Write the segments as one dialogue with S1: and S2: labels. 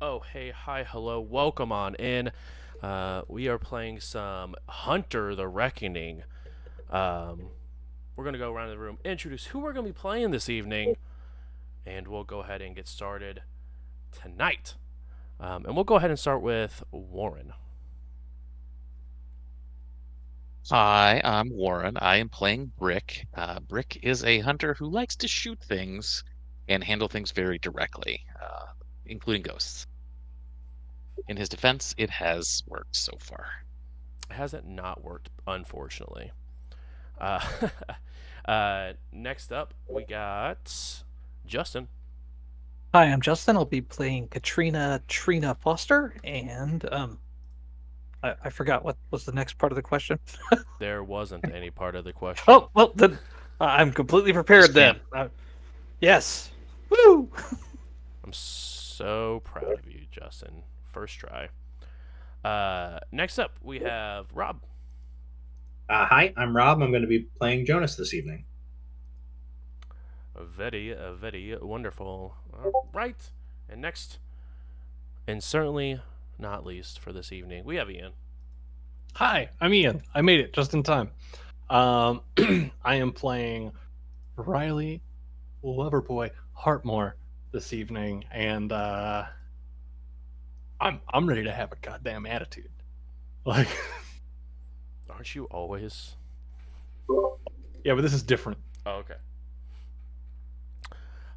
S1: Oh, hey, hi, hello, welcome on in. We are playing some Hunter the Reckoning. Um, we're going to go around the room, introduce who we're going to be playing this evening, and we'll go ahead and get started tonight. And we'll go ahead and start with Warren.
S2: Hi, I'm Warren. I am playing Brick. Brick is a hunter who likes to shoot things and handle things very directly, including ghosts. In his defense, it has worked so far.
S1: It hasn't not worked, unfortunately. Uh, next up, we got Justin.
S3: Hi, I'm Justin. I'll be playing Katrina Trina Foster, and I forgot what was the next part of the question.
S1: There wasn't any part of the question.
S3: Oh, well, then I'm completely
S2: Just
S3: prepared
S2: camp.
S3: then. Yes. Woo!
S1: I'm so proud of you, Justin. First try. Next up, we have Rob.
S4: Hi, I'm Rob. I'm going to be playing Jonas this evening.
S1: Very wonderful. All right. And next, and certainly not least for this evening, we have Ian.
S5: Hi, I'm Ian. I made it just in time. Um, I am playing Riley Loverboy Hartmore this evening, and I'm ready to have a goddamn attitude. Like,
S1: Aren't you always?
S5: yeah, but this is different.
S1: Oh, okay.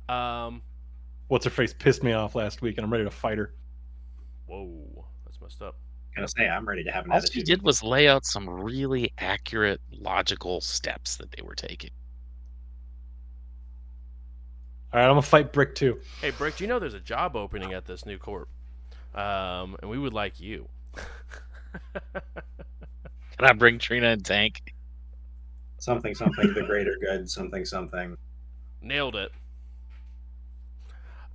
S1: Um.
S5: What's her face pissed me off last week, and I'm ready to fight her.
S1: Whoa, that's messed up.
S4: I'm going to say I'm ready to have an
S2: All she
S4: attitude.
S2: did was lay out some really accurate, logical steps that they were taking.
S5: All right, I'm gonna fight Brick too.
S1: Hey, Brick, do you know there's a job opening at this new corp? And we would like you.
S2: Can I bring Trina and Tank?
S4: Something, something, the greater good, something, something.
S1: Nailed it.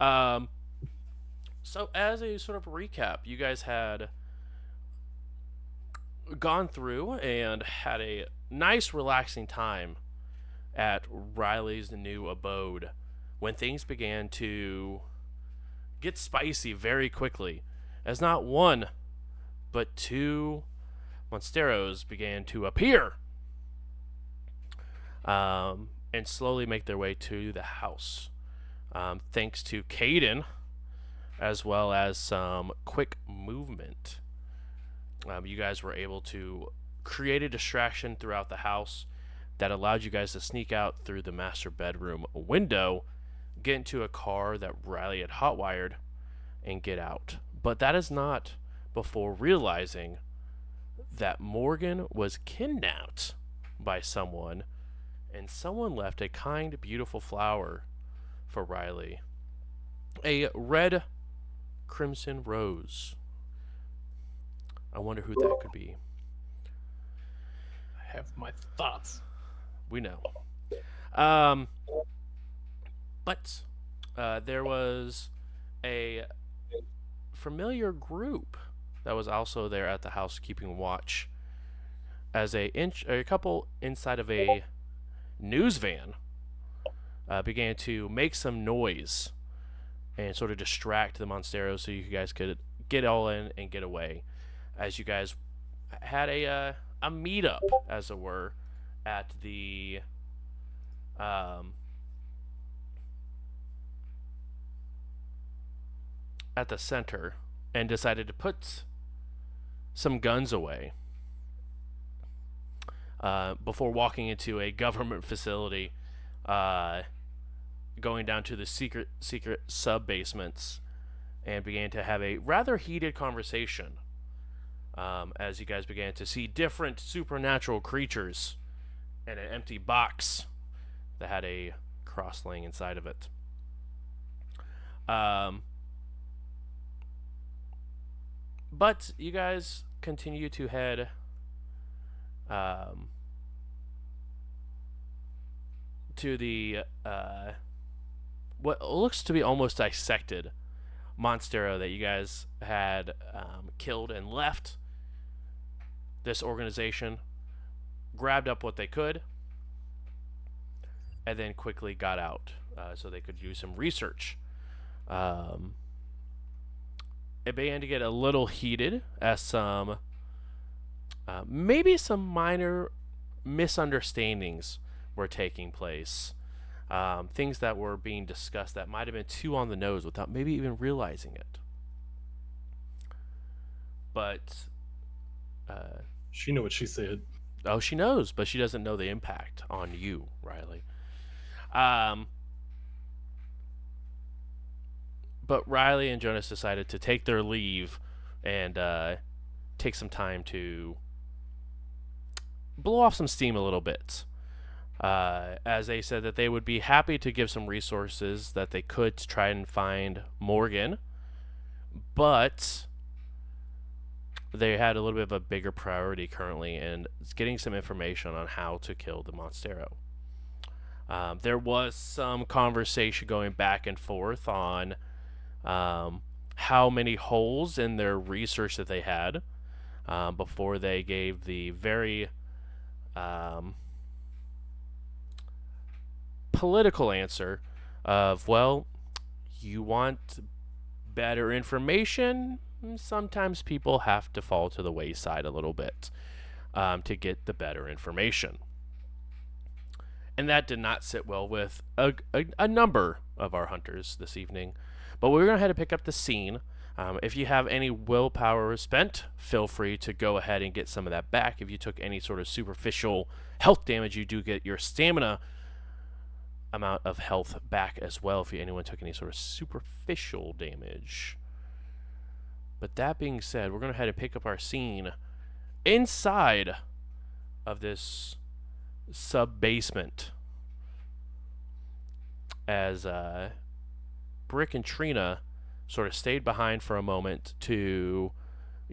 S1: Um. So, as a sort of recap, you guys had gone through and had a nice, relaxing time at Riley's new abode when things began to get spicy very quickly, as not one, but two Monsteros began to appear and slowly make their way to the house. Thanks to Caden, as well as some quick movement, you guys were able to create a distraction throughout the house that allowed you guys to sneak out through the master bedroom window, get into a car that Riley had hotwired, and get out. But that is not before realizing that Morgan was kidnapped by someone, and someone left a kind, beautiful flower for Riley. A red crimson rose. I wonder who that could be.
S5: I have my thoughts.
S1: We know. Um, but there was a familiar group that was also there at the house keeping watch as a couple inside of a news van began to make some noise and sort of distract the Monsteros so you guys could get all in and get away as you guys had a meetup, as it were, at the um, at the center and decided to put some guns away before walking into a government facility, uh, going down to the secret sub basements, and began to have a rather heated conversation as you guys began to see different supernatural creatures in an empty box that had a cross laying inside of it. Um, but you guys continue to head um, to the what looks to be almost dissected Monstero that you guys had killed and left this organization, grabbed up what they could, and then quickly got out so they could do some research. Um, it began to get a little heated as some maybe some minor misunderstandings were taking place. Things that were being discussed that might have been too on the nose without maybe even realizing it. But
S5: She knew what she said.
S1: oh, she knows, but she doesn't know the impact on you, Riley. Um, but Riley and Jonas decided to take their leave and take some time to blow off some steam a little bit. As they said that they would be happy to give some resources that they could to try and find Morgan, but they had a little bit of a bigger priority currently, and it's getting some information on how to kill the Monstero. There was some conversation going back and forth on how many holes in their research that they had before they gave the very political answer of, well, you want better information, sometimes people have to fall to the wayside a little bit to get the better information. And that did not sit well with a number of our hunters this evening. But we're going to head to pick up the scene. If you have any willpower spent, feel free to go ahead and get some of that back. If you took any sort of superficial health damage, you do get your stamina amount of health back as well if anyone took any sort of superficial damage. But that being said, we're going to head and pick up our scene inside of this sub-basement as Brick and Trina sort of stayed behind for a moment to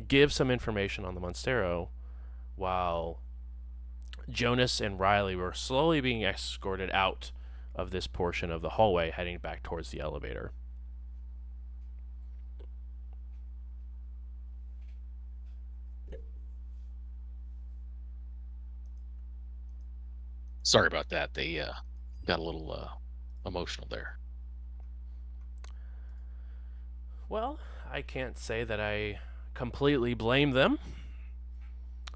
S1: give some information on the Monstero, while Jonas and Riley were slowly being escorted out of this portion of the hallway, heading back towards the elevator.
S2: Sorry about that. They got a little emotional there.
S1: Well, I can't say that I completely blame them.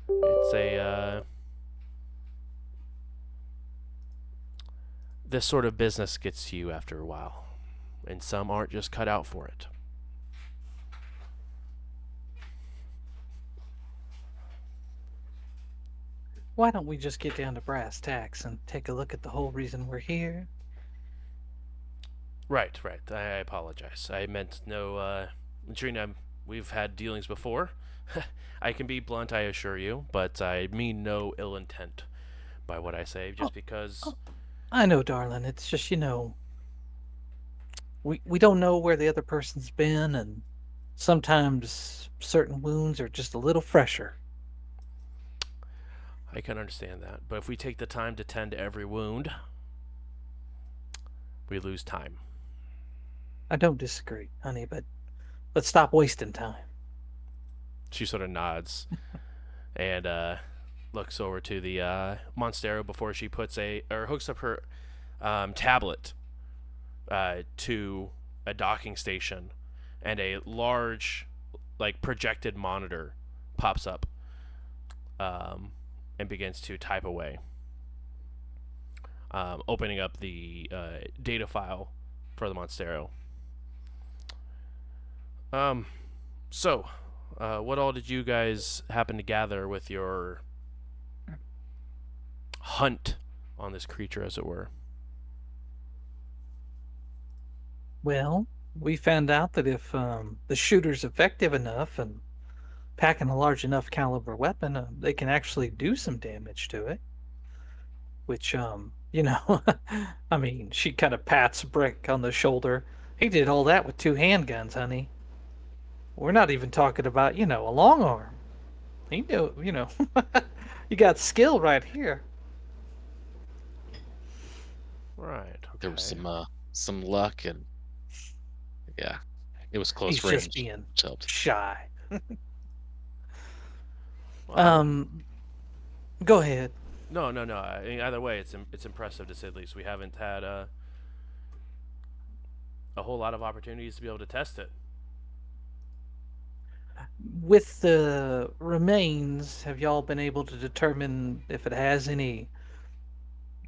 S1: It's a this sort of business gets to you after a while, and some aren't just cut out for it.
S3: Why don't we just get down to brass tacks and take a look at the whole reason we're here?
S1: Right. I apologize. I meant no, Trina, we've had dealings before. I can be blunt, I assure you, but I mean no ill intent by what I say, just because...
S3: I know, darling. It's just, we don't know where the other person's been, and sometimes certain wounds are just a little fresher.
S1: I can understand that, but if we take the time to tend to every wound, we lose time.
S3: I don't disagree, honey, but let's stop wasting time.
S1: She sort of nods and looks over to the Monstero before she hooks up her tablet to a docking station, and a large, projected monitor pops up and begins to type away, opening up the data file for the Monstero. So, what all did you guys happen to gather with your hunt on this creature, as it were?
S3: Well, we found out that if the shooter's effective enough and packing a large enough caliber weapon, they can actually do some damage to it. Which, I mean, she kind of pats Brick on the shoulder. He did all that with 2 handguns, honey. We're not even talking about, a long arm. He knew, you got skill right here.
S1: Right. Okay.
S2: There was some luck, and yeah, it was close
S3: He's
S2: range.
S3: just being
S2: which helped.
S3: shy.
S1: Well,
S3: Go ahead.
S1: No. I mean, either way, it's impressive to say the least. We haven't had a whole lot of opportunities to be able to test it.
S3: with the remains, have y'all been able to determine if it has any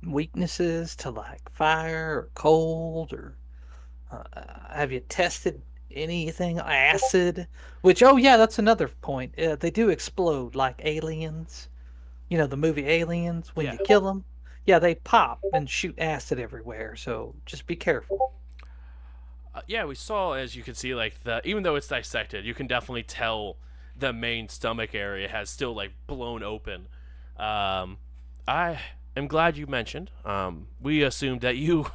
S3: weaknesses to like fire or cold, or have you tested anything acid? Which, oh yeah, that's another point. They do explode like aliens. You know the movie Aliens. When
S1: Yeah.
S3: you kill them, yeah, they pop and shoot acid everywhere. So just be careful.
S1: Yeah, we saw, as you can see, like the even though it's dissected, you can definitely tell the main stomach area has still like blown open. Um, I am glad you mentioned. We assumed that you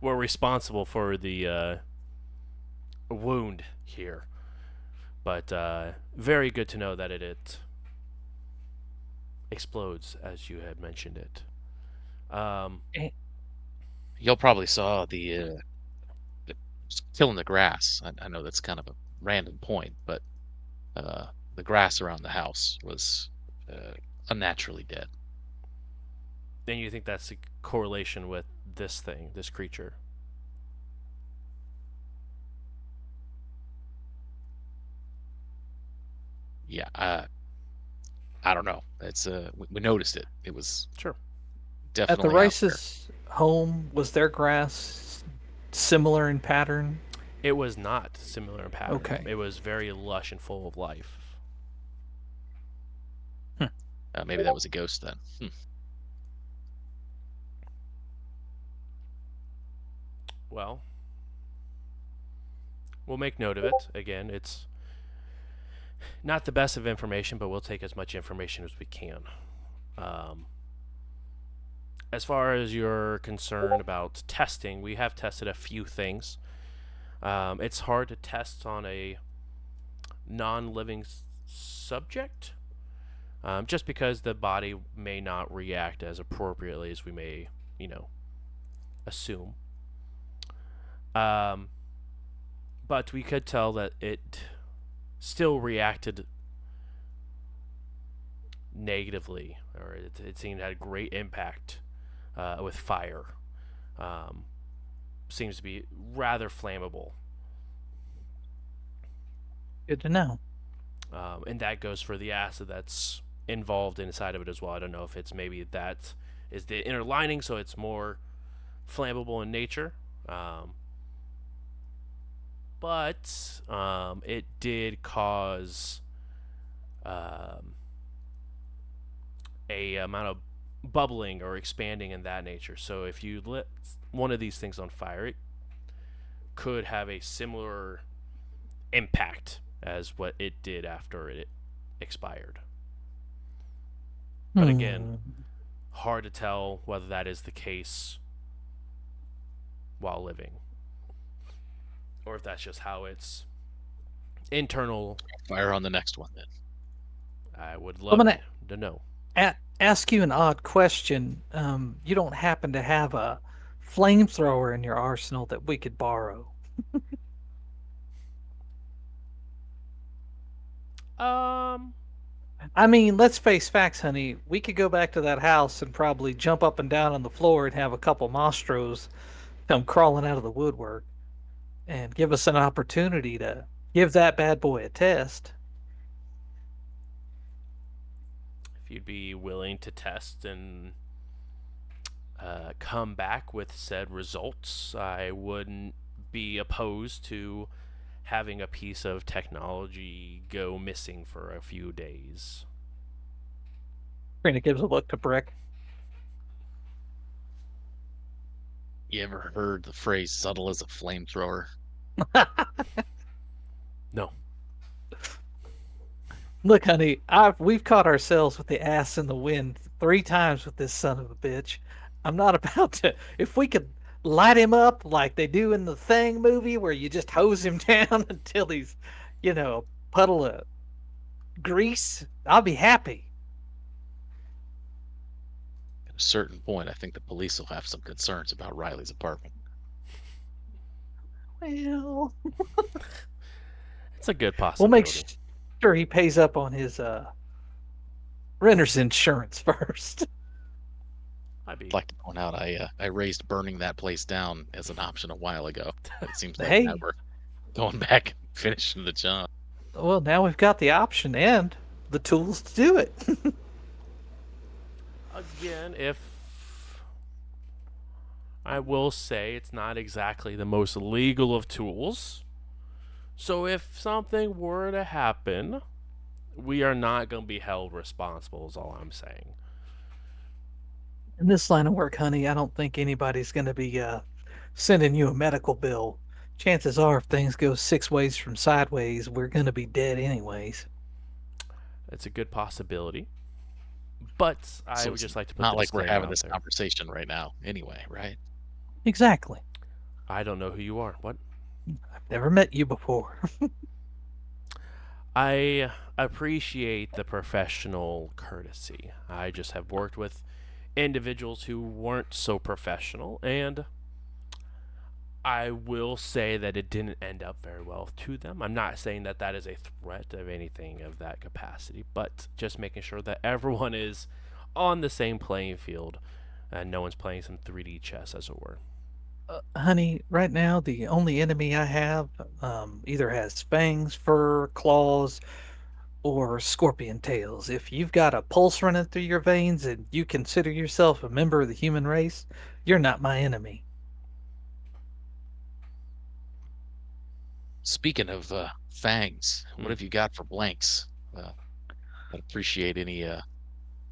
S1: were responsible for the wound here, but very good to know that it explodes as you had mentioned it. Um,
S2: Y'all probably saw the killing the grass. I know that's kind of a random point, but the grass around the house was unnaturally dead.
S1: then you think that's a correlation with this thing, this creature?
S2: Yeah, I don't know. It's we noticed it. It was
S1: Sure.
S3: At the
S2: definitely out there.
S3: Rice's home, was their grass similar in pattern?
S1: It was not similar in pattern.
S3: Okay.
S1: It was very lush and full of life.
S2: Maybe that was a ghost then.
S1: Well, we'll make note of it. Again, it's not the best of information, but we'll take as much information as we can. Um, as far as you're concerned about testing, we have tested a few things. It's hard to test on a non-living subject, just because the body may not react as appropriately as we may, assume. Um, but we could tell that it still reacted negatively, or it seemed to have great impact with fire. Um, Seems to be rather flammable.
S3: Good to know.
S1: And that goes for the acid that's involved inside of it as well. I don't know if it's maybe that is the inner lining, so it's more flammable in nature. But it did cause a amount of bubbling or expanding in that nature. So if you lit one of these things on fire, it could have a similar impact as what it did after it expired. But again, hard to tell whether that is the case while living, or if that's just how it's internal.
S2: Fire on the next one then.
S1: I would
S3: I'm
S1: love
S3: gonna
S1: to know.
S3: ask you an odd question. You don't happen to have a flamethrower in your arsenal that we could borrow?
S1: Um,
S3: I mean, let's face facts, honey. We could go back to that house and probably jump up and down on the floor and have a couple monstros come crawling out of the woodwork and give us an opportunity to give that bad boy a test.
S1: if you'd be willing to test and come back with said results, I wouldn't be opposed to having a piece of technology go missing for a few days.
S3: Trina gives a look to Brick.
S2: You ever heard the phrase "subtle as a flamethrower"?
S1: No.
S3: Look, honey, we've caught ourselves with the ass in the wind 3 times with this son of a bitch. I'm not about to. If we could light him up like they do in the Thing movie, where you just hose him down until he's, a puddle of grease, I'll be happy.
S2: At a certain point, I think the police will have some concerns about Riley's apartment.
S3: Well,
S1: It's a good
S3: we'll make
S1: possibility.
S3: sure he pays up on his renter's insurance first.
S1: I'd be
S2: I'd like to point out I raised burning that place down as an option a while ago. But it seems like
S3: Hey,
S2: now we're going back and finishing the job.
S3: Well, now we've got the option and the tools to do it.
S1: Again, if I will say it's not exactly the most legal of tools. So if something were to happen, we are not going to be held responsible, is all I'm saying.
S3: In this line of work, honey, I don't think anybody's going to be sending you a medical bill. Chances are, if things go 6 ways from sideways, we're going to be dead anyways.
S1: It's a good possibility. But I
S2: So
S1: would
S2: it's
S1: just like to put
S2: not
S1: the
S2: like we're
S1: disclaimer
S2: having
S1: out
S2: this
S1: there.
S2: conversation right now, anyway, right?
S3: Exactly.
S1: I don't know who you are. What?
S3: I've never met you before.
S1: I appreciate the professional courtesy. I just have worked with individuals who weren't so professional, and I will say that it didn't end up very well to them. I'm not saying that that is a threat of anything of that capacity, but just making sure that everyone is on the same playing field and no one's playing some 3D chess, as it were.
S3: Honey, right now, the only enemy I have either has fangs, fur, claws, or scorpion tails. If you've got a pulse running through your veins and you consider yourself a member of the human race, you're not my enemy.
S2: Speaking of fangs, what
S1: Hmm.
S2: have you got for blanks? I'd appreciate any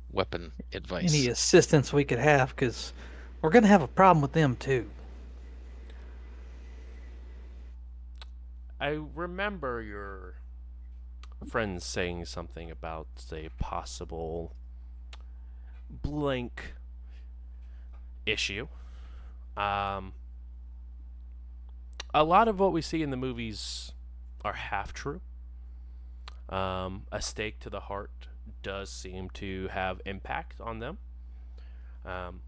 S2: weapon
S3: Any
S2: advice.
S3: assistance we could have, because we're going to have a problem with them too.
S1: I remember your friends saying something about a possible blank issue. Um, a lot of what we see in the movies are half true. A stake to the heart does seem to have impact on them. Um,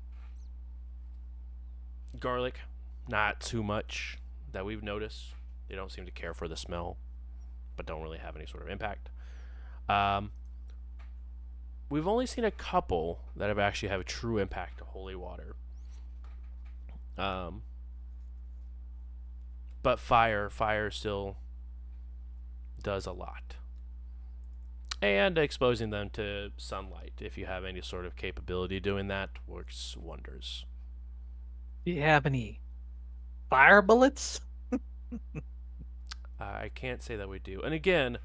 S1: garlic, not too much that we've noticed. They don't seem to care for the smell, but don't really have any sort of impact. Um, we've only seen a couple that have actually have a true impact to holy water. Um, but fire still does a lot. And exposing them to sunlight, if you have any sort of capability doing that, works wonders.
S3: Do you have any fire bullets?
S1: I can't say that we do. And again,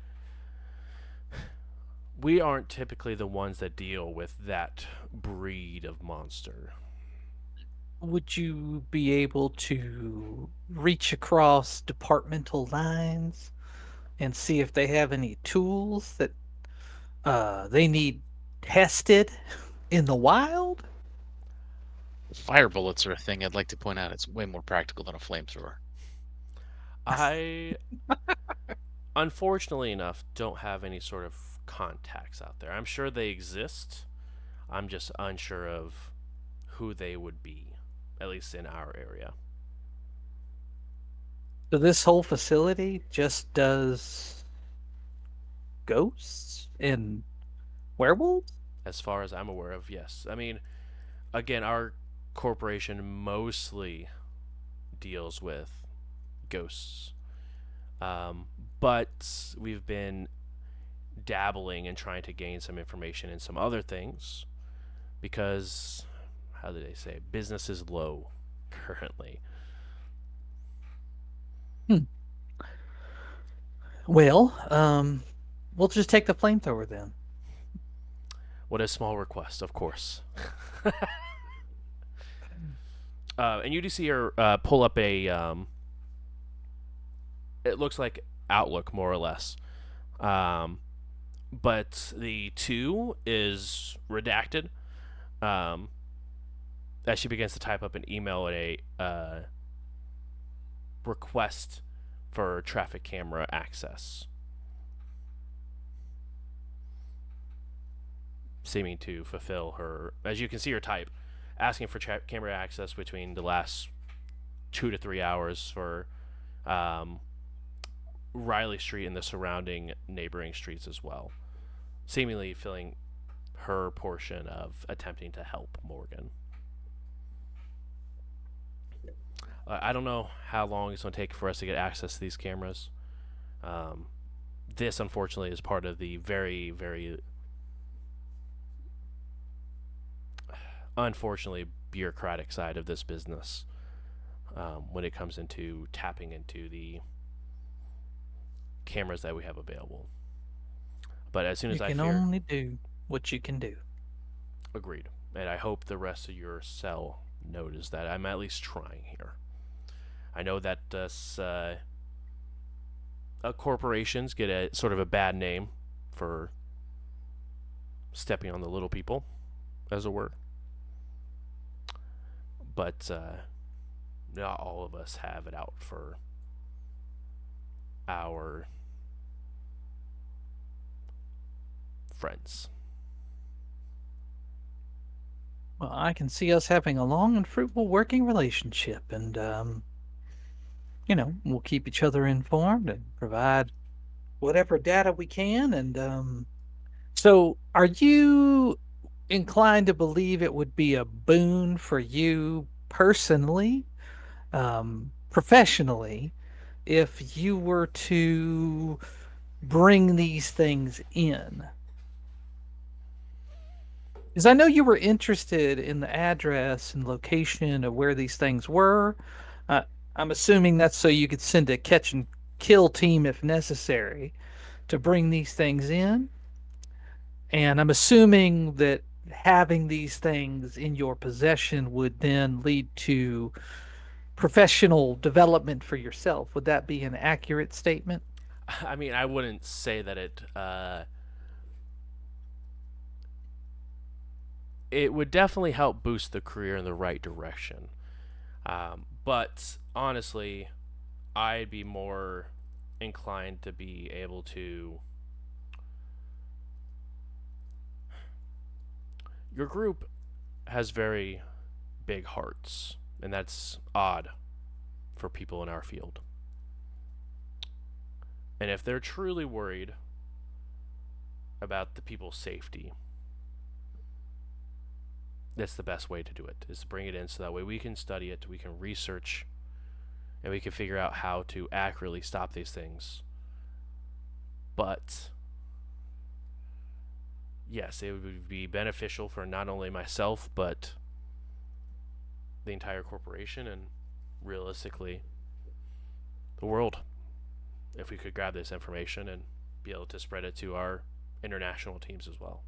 S1: we aren't typically the ones that deal with that breed of monster.
S3: Would you be able to reach across departmental lines and see if they have any tools that they need tested in the wild?
S2: Fire bullets are a thing I'd like to point out. It's way more practical than a flamethrower.
S1: I, unfortunately enough, don't have any sort of contacts out there. I'm sure they exist. I'm just unsure of who they would be, at least in our area.
S3: So this whole facility just does ghosts and werewolves?
S1: As far as I'm aware of, yes. I mean, again, our corporation mostly deals with ghosts. But we've been dabbling and trying to gain some information in some other things because, how do they say, business is low currently.
S3: Well, we'll just take the flamethrower then.
S1: What a small request, of course. And you do see her pull up a. It looks like Outlook, more or less. But the two is redacted. Um, as she begins to type up an email and a request for traffic camera access, seeming to fulfill her. As you can see her type, asking for camera access between the last 2 to 3 hours for Riley Street and the surrounding neighboring streets as well, seemingly filling her portion of attempting to help Morgan. I don't know how long it's going to take for us to get access to these cameras. this unfortunately is part of the very, very unfortunately bureaucratic side of this business when it comes into tapping into the cameras that we have available. But as soon
S3: You
S1: as I
S3: can
S1: figure,
S3: only do what you can do.
S1: agreed, and I hope the rest of your cell notice that I'm at least trying here. I know that corporations get a sort of a bad name for stepping on the little people, as it were. But not all of us have it out for our friends.
S3: Well, I can see us having a long and fruitful working relationship, and we'll keep each other informed and provide whatever data we can. And so, are you inclined to believe it would be a boon for you personally, professionally, if you were to bring these things in? Because I know you were interested in the address and location of where these things were. Uh, I'm assuming that's so you could send a catch and kill team if necessary to bring these things in. And I'm assuming that having these things in your possession would then lead to professional development for yourself. Would that be an accurate statement?
S1: I mean, I wouldn't say that it would definitely help boost the career in the right direction. But honestly, I'd be more inclined to be able to. Your group has very big hearts, and that's odd for people in our field. And if they're truly worried about the people's safety, that's the best way to do it, is to bring it in so that way we can study it, we can research, and we can figure out how to accurately stop these things. But yes, it would be beneficial for not only myself, but the entire corporation and realistically the world if we could grab this information and be able to spread it to our international teams as well.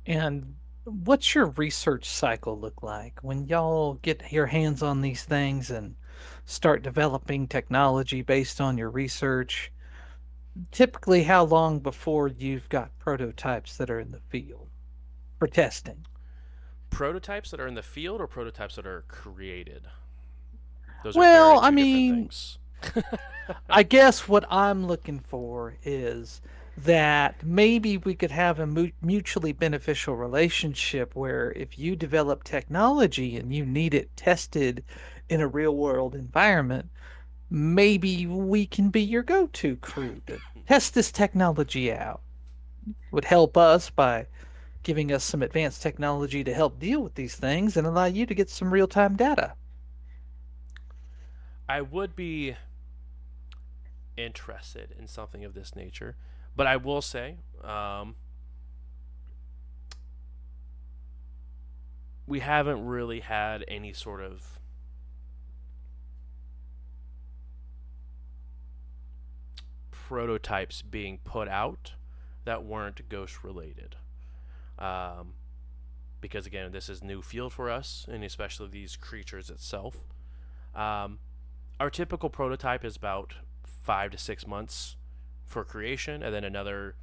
S3: And what's your research cycle look like when y'all get your hands on these things and start developing technology based on your research? Typically, how long before you've got prototypes that are in the field for testing?
S1: Prototypes that are in the field or prototypes that are created? Those are very
S3: Well, I
S1: two different
S3: mean,
S1: things.
S3: I guess what I'm looking for is that maybe we could have a mutually beneficial relationship where if you develop technology and you need it tested in a real world environment, maybe we can be your go-to crew to test this technology out. Would help us by giving us some advanced technology to help deal with these things and allow you to get some real-time data.
S1: I would be interested in something of this nature, but I will say we haven't really had any sort of prototypes being put out that weren't ghost related. Um, because again, this is new field for us, and especially these creatures itself. Um, our typical prototype is about 5 to 6 months for creation, and then another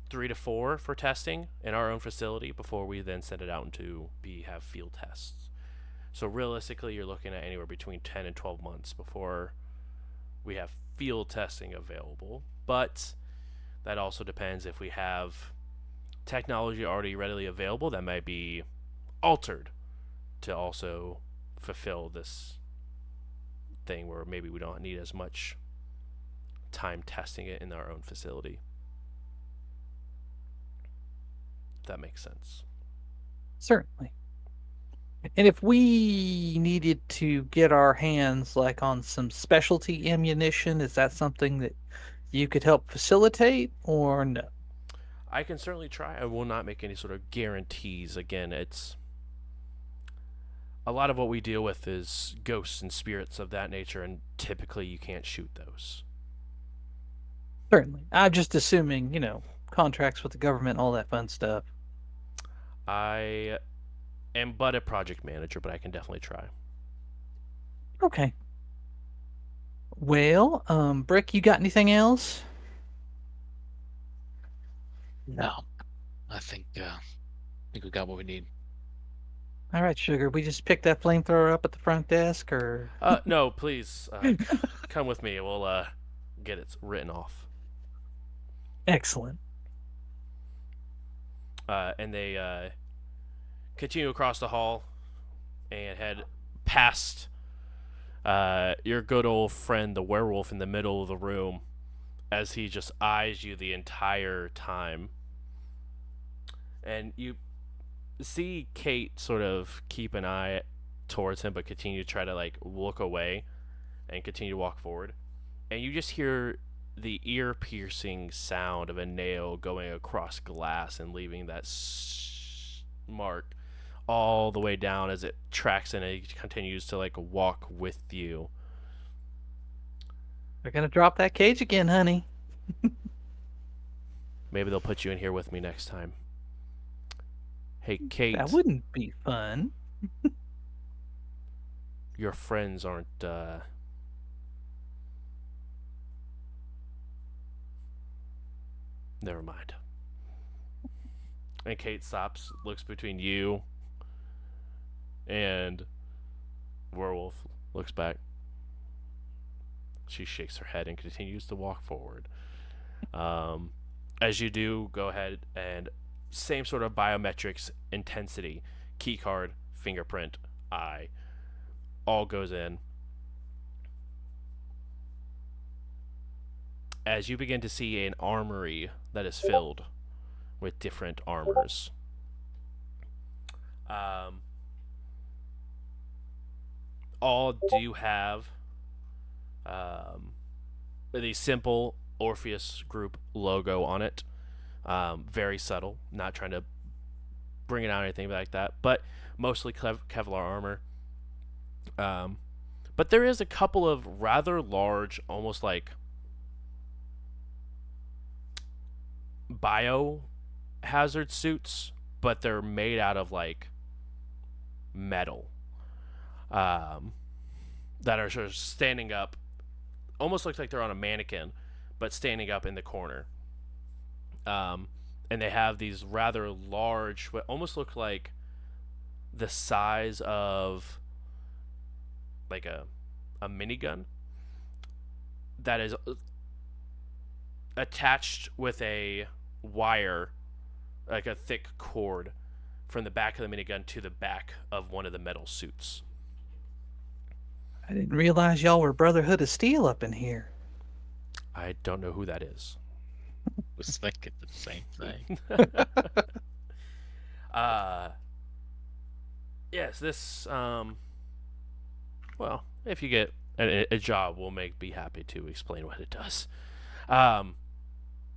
S1: 3 to 4 for testing in our own facility before we then send it out into have field tests. So realistically, you're looking at anywhere between 10 and 12 months before we have field testing available. But that also depends if we have technology already readily available that might be altered to also fulfill this thing where maybe we don't need as much time testing it in our own facility. If that makes sense.
S3: Certainly. And if we needed to get our hands like on some specialty ammunition, is that something that you could help facilitate, or no?
S1: I can certainly try. I will not make any sort of guarantees. Again, it's a lot of what we deal with is ghosts and spirits of that nature, and typically you can't shoot those.
S3: Certainly. I'm just assuming, contracts with the government, all that fun stuff.
S1: I am but a project manager, but I can definitely try.
S3: Okay. Well, Brick, you got anything else?
S2: No, I think we got what we need.
S3: All right, Sugar. We just picked that flamethrower up at the front desk, or
S1: No, please come with me. We'll get it written off.
S3: excellent.
S1: And they continue across the hall and head past your good old friend, the werewolf, in the middle of the room, as he just eyes you the entire time. And you see Kate sort of keep an eye towards him, but continue to try to like look away and continue to walk forward. And you just hear the ear-piercing sound of a nail going across glass and leaving that mark all the way down as it tracks and it continues to like walk with you.
S3: They're gonna drop that cage again, honey.
S1: Maybe they'll put you in here with me next time. Hey, Kate.
S3: That wouldn't be fun.
S1: Your friends aren't, Never mind. And Kate stops, looks between you and Werewolf, looks back. She shakes her head and continues to walk forward. As you do, go ahead and same sort of biometrics, intensity, keycard, fingerprint, eye, all goes in. As you begin to see an armory that is filled with different armors. All do have the simple Orpheus Group logo on it. Very subtle, not trying to bring it out or anything like that, but mostly Kevlar armor. But there is a couple of rather large, almost like biohazard suits, but they're made out of like metal, that are sort of standing up, almost looks like they're on a mannequin, but standing up in the corner. And they have these rather large, what almost look like the size of like a minigun that is attached with a wire, like a thick cord, from the back of the minigun to the back of one of the metal suits.
S3: I didn't realize y'all were Brotherhood of Steel up in here.
S1: I don't know who that is.
S2: Was thinking the same thing.
S1: Yes, this well, if you get a job, we'll be happy to explain what it does.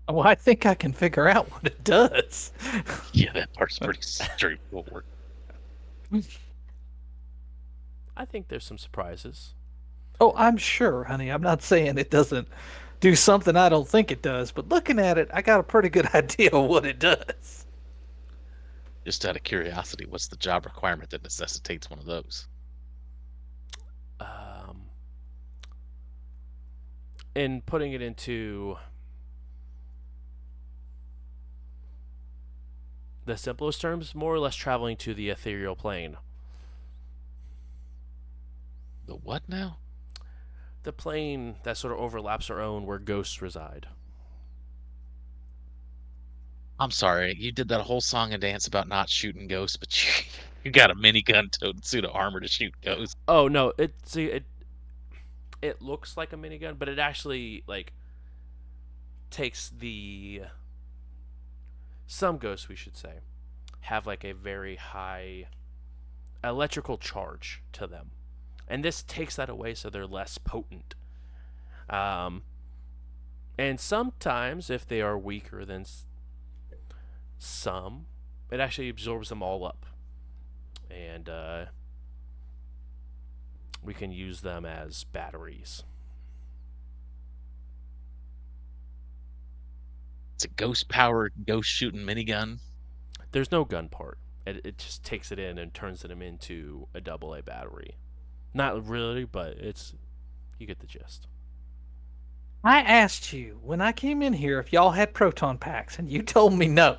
S3: Well, I think I can figure out what it does.
S2: Yeah, that part's pretty straightforward.
S1: I think there's some surprises.
S3: Oh, I'm sure, honey. I'm not saying it doesn't do something I don't think it does, but looking at it, I got a pretty good idea of what it does.
S2: Just out of curiosity, what's the job requirement that necessitates one of those?
S1: In putting it into the simplest terms, more or less traveling to the ethereal plane.
S2: The what now?
S1: The plane that sort of overlaps our own, where ghosts reside.
S2: I'm sorry, you did that whole song and dance about not shooting ghosts, but you got a minigun toting suit of armor to shoot ghosts.
S1: Oh no! It looks like a minigun, but it actually like takes the some ghosts, we should say, have like a very high electrical charge to them, and this takes that away, so they're less potent. And sometimes, if they are weaker than some, it actually absorbs them all up. And we can use them as batteries.
S2: It's a ghost-powered, ghost-shooting minigun.
S1: There's no gun part. It just takes it in and turns them into a AA battery. Not really, but it's you get the gist.
S3: I asked you when I came in here if y'all had proton packs, and you told me no.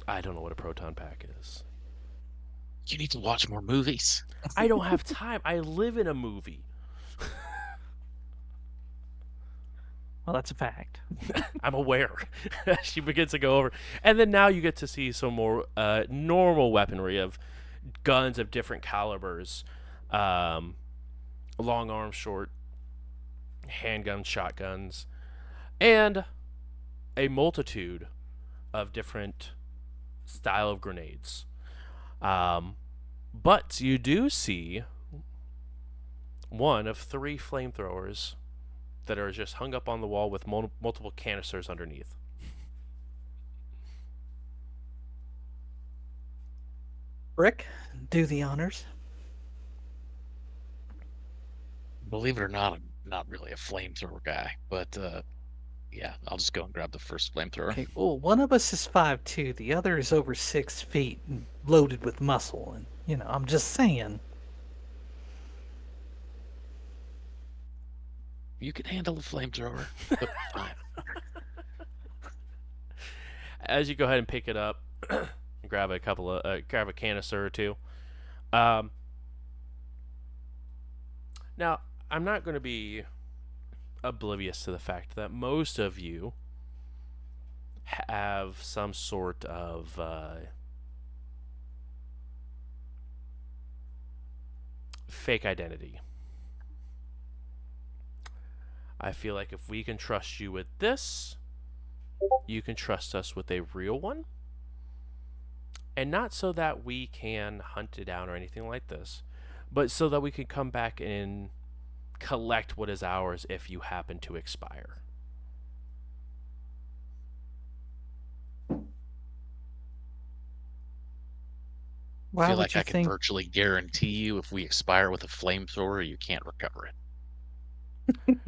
S1: I don't know what a proton pack is.
S2: You need to watch more movies.
S1: I don't have time. I live in a movie.
S3: Well, that's a fact.
S1: I'm aware. She begins to go over, and then now you get to see some more normal weaponry of guns of different calibers, long arm, short, handguns, shotguns, and a multitude of different style of grenades. But you do see one of 3 flamethrowers that are just hung up on the wall with multiple canisters underneath.
S3: Rick, do the honors.
S2: Believe it or not, I'm not really a flamethrower guy, but yeah, I'll just go and grab the first flamethrower.
S3: Okay, well, one of us is 5'2", the other is over 6 feet and loaded with muscle, and I'm just saying.
S2: You can handle a flamethrower, but fine.
S1: As you go ahead and pick it up, grab a canister or two. Now, I'm not going to be oblivious to the fact that most of you have some sort of fake identity. I feel like if we can trust you with this, you can trust us with a real one. And not so that we can hunt it down or anything like this, but so that we can come back and collect what is ours if you happen to expire.
S2: I
S3: Why
S2: feel
S3: would
S2: like
S3: you
S2: I can
S3: think?
S2: virtually guarantee you if we expire with a flamethrower, you can't recover it.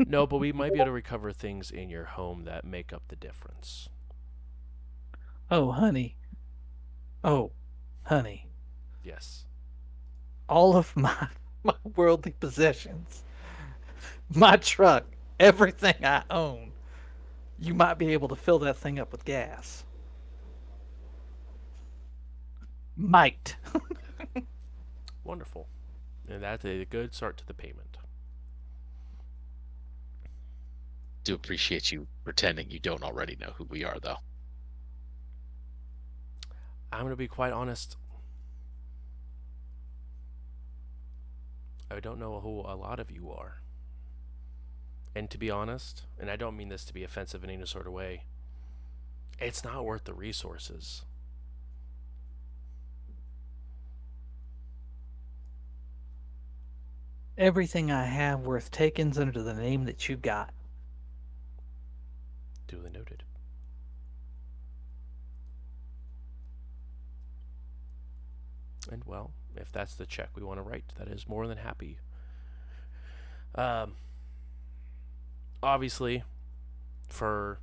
S1: No, but we might be able to recover things in your home that make up the difference.
S3: Oh, honey. Oh, honey.
S1: Yes.
S3: All of my worldly possessions, my truck, everything I own, you might be able to fill that thing up with gas. Might.
S1: Wonderful. And that's a good start to the payment.
S2: Do appreciate you pretending you don't already know who we are, though.
S1: I'm going to be quite honest. I don't know who a lot of you are. And to be honest, and I don't mean this to be offensive in any sort of way, it's not worth the resources.
S3: Everything I have worth taking's under the name that you got.
S1: Duly noted. And well, if that's the check we want to write, that is more than happy. Obviously, for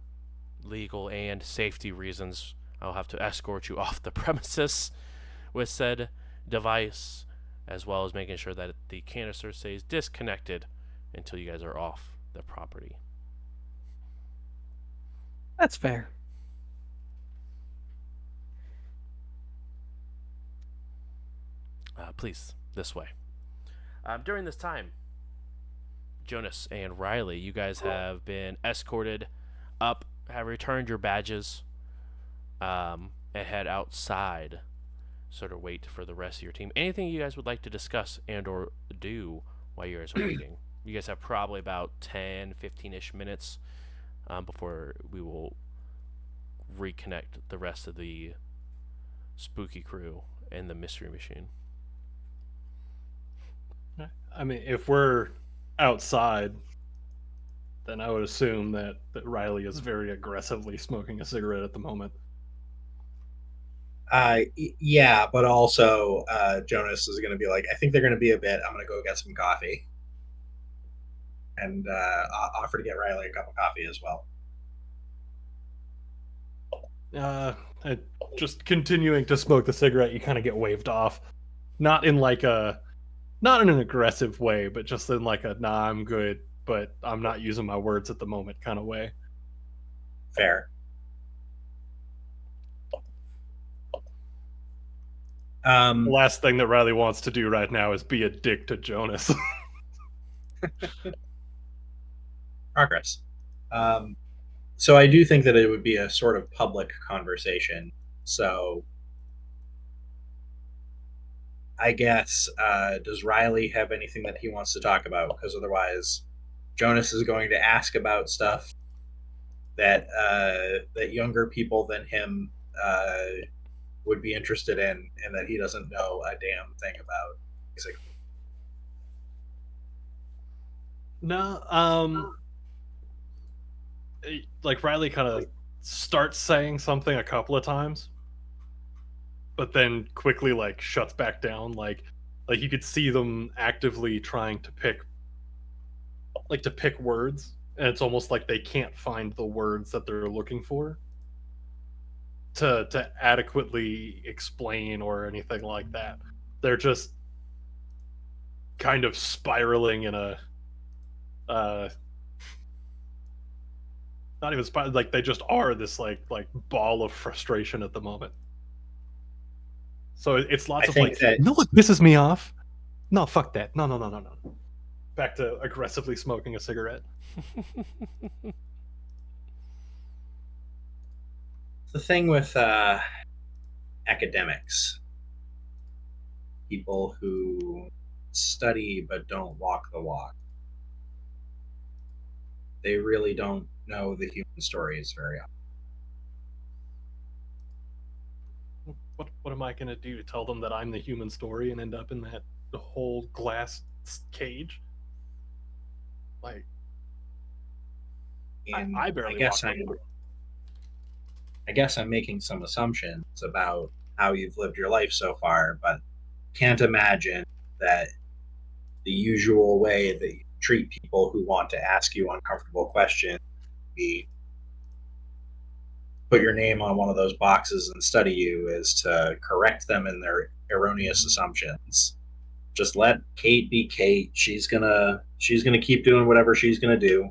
S1: legal and safety reasons, I'll have to escort you off the premises with said device, as well as making sure that the canister stays disconnected until you guys are off the property.
S3: That's fair.
S1: Please, this way. During this time, Jonas and Riley, you guys have been escorted up, have returned your badges, and head outside. Sort of wait for the rest of your team. Anything you guys would like to discuss and or do while you guys are waiting? You guys have probably about 10, 15-ish minutes before we will reconnect the rest of the spooky crew and the mystery machine.
S5: I mean, if we're outside, then I would assume that Riley is very aggressively smoking a cigarette at the moment.
S4: Yeah, but also Jonas is going to be like, I think they're going to be a bit. I'm going to go get some coffee, and offer to get Riley a cup of coffee as well.
S5: Just continuing to smoke the cigarette, you kind of get waved off, not in an aggressive way, but just in like a nah, I'm good, but I'm not using my words at the moment kind of way.
S4: Fair.
S5: The last thing that Riley wants to do right now is be a dick to Jonas.
S4: Progress. So I do think that it would be a sort of public conversation. So I guess, does Riley have anything that he wants to talk about? Because otherwise, Jonas is going to ask about stuff that that younger people than him would be interested in, and that he doesn't know a damn thing about. Basically.
S5: No, like Riley kind of starts saying something a couple of times, but then quickly like shuts back down. Like you could see them actively trying to pick words, and it's almost like they can't find the words that they're looking for to adequately explain or anything like that. They're just kind of spiraling in a not even like they just are this like ball of frustration at the moment. So it's lots of like, no, it pisses me off. No, fuck that. No. Back to aggressively smoking a cigarette.
S4: The thing with academics, people who study but don't walk the walk, they really don't know the human stories very often.
S5: What am I gonna do? Tell them that I'm the human story and end up in that whole glass cage? Like, I barely walk the walk.
S4: I guess I'm making some assumptions about how you've lived your life so far, but can't imagine that the usual way that you treat people who want to ask you uncomfortable questions be put your name on one of those boxes and study you is to correct them in their erroneous assumptions. Just let Kate be Kate. She's gonna keep doing whatever she's gonna do,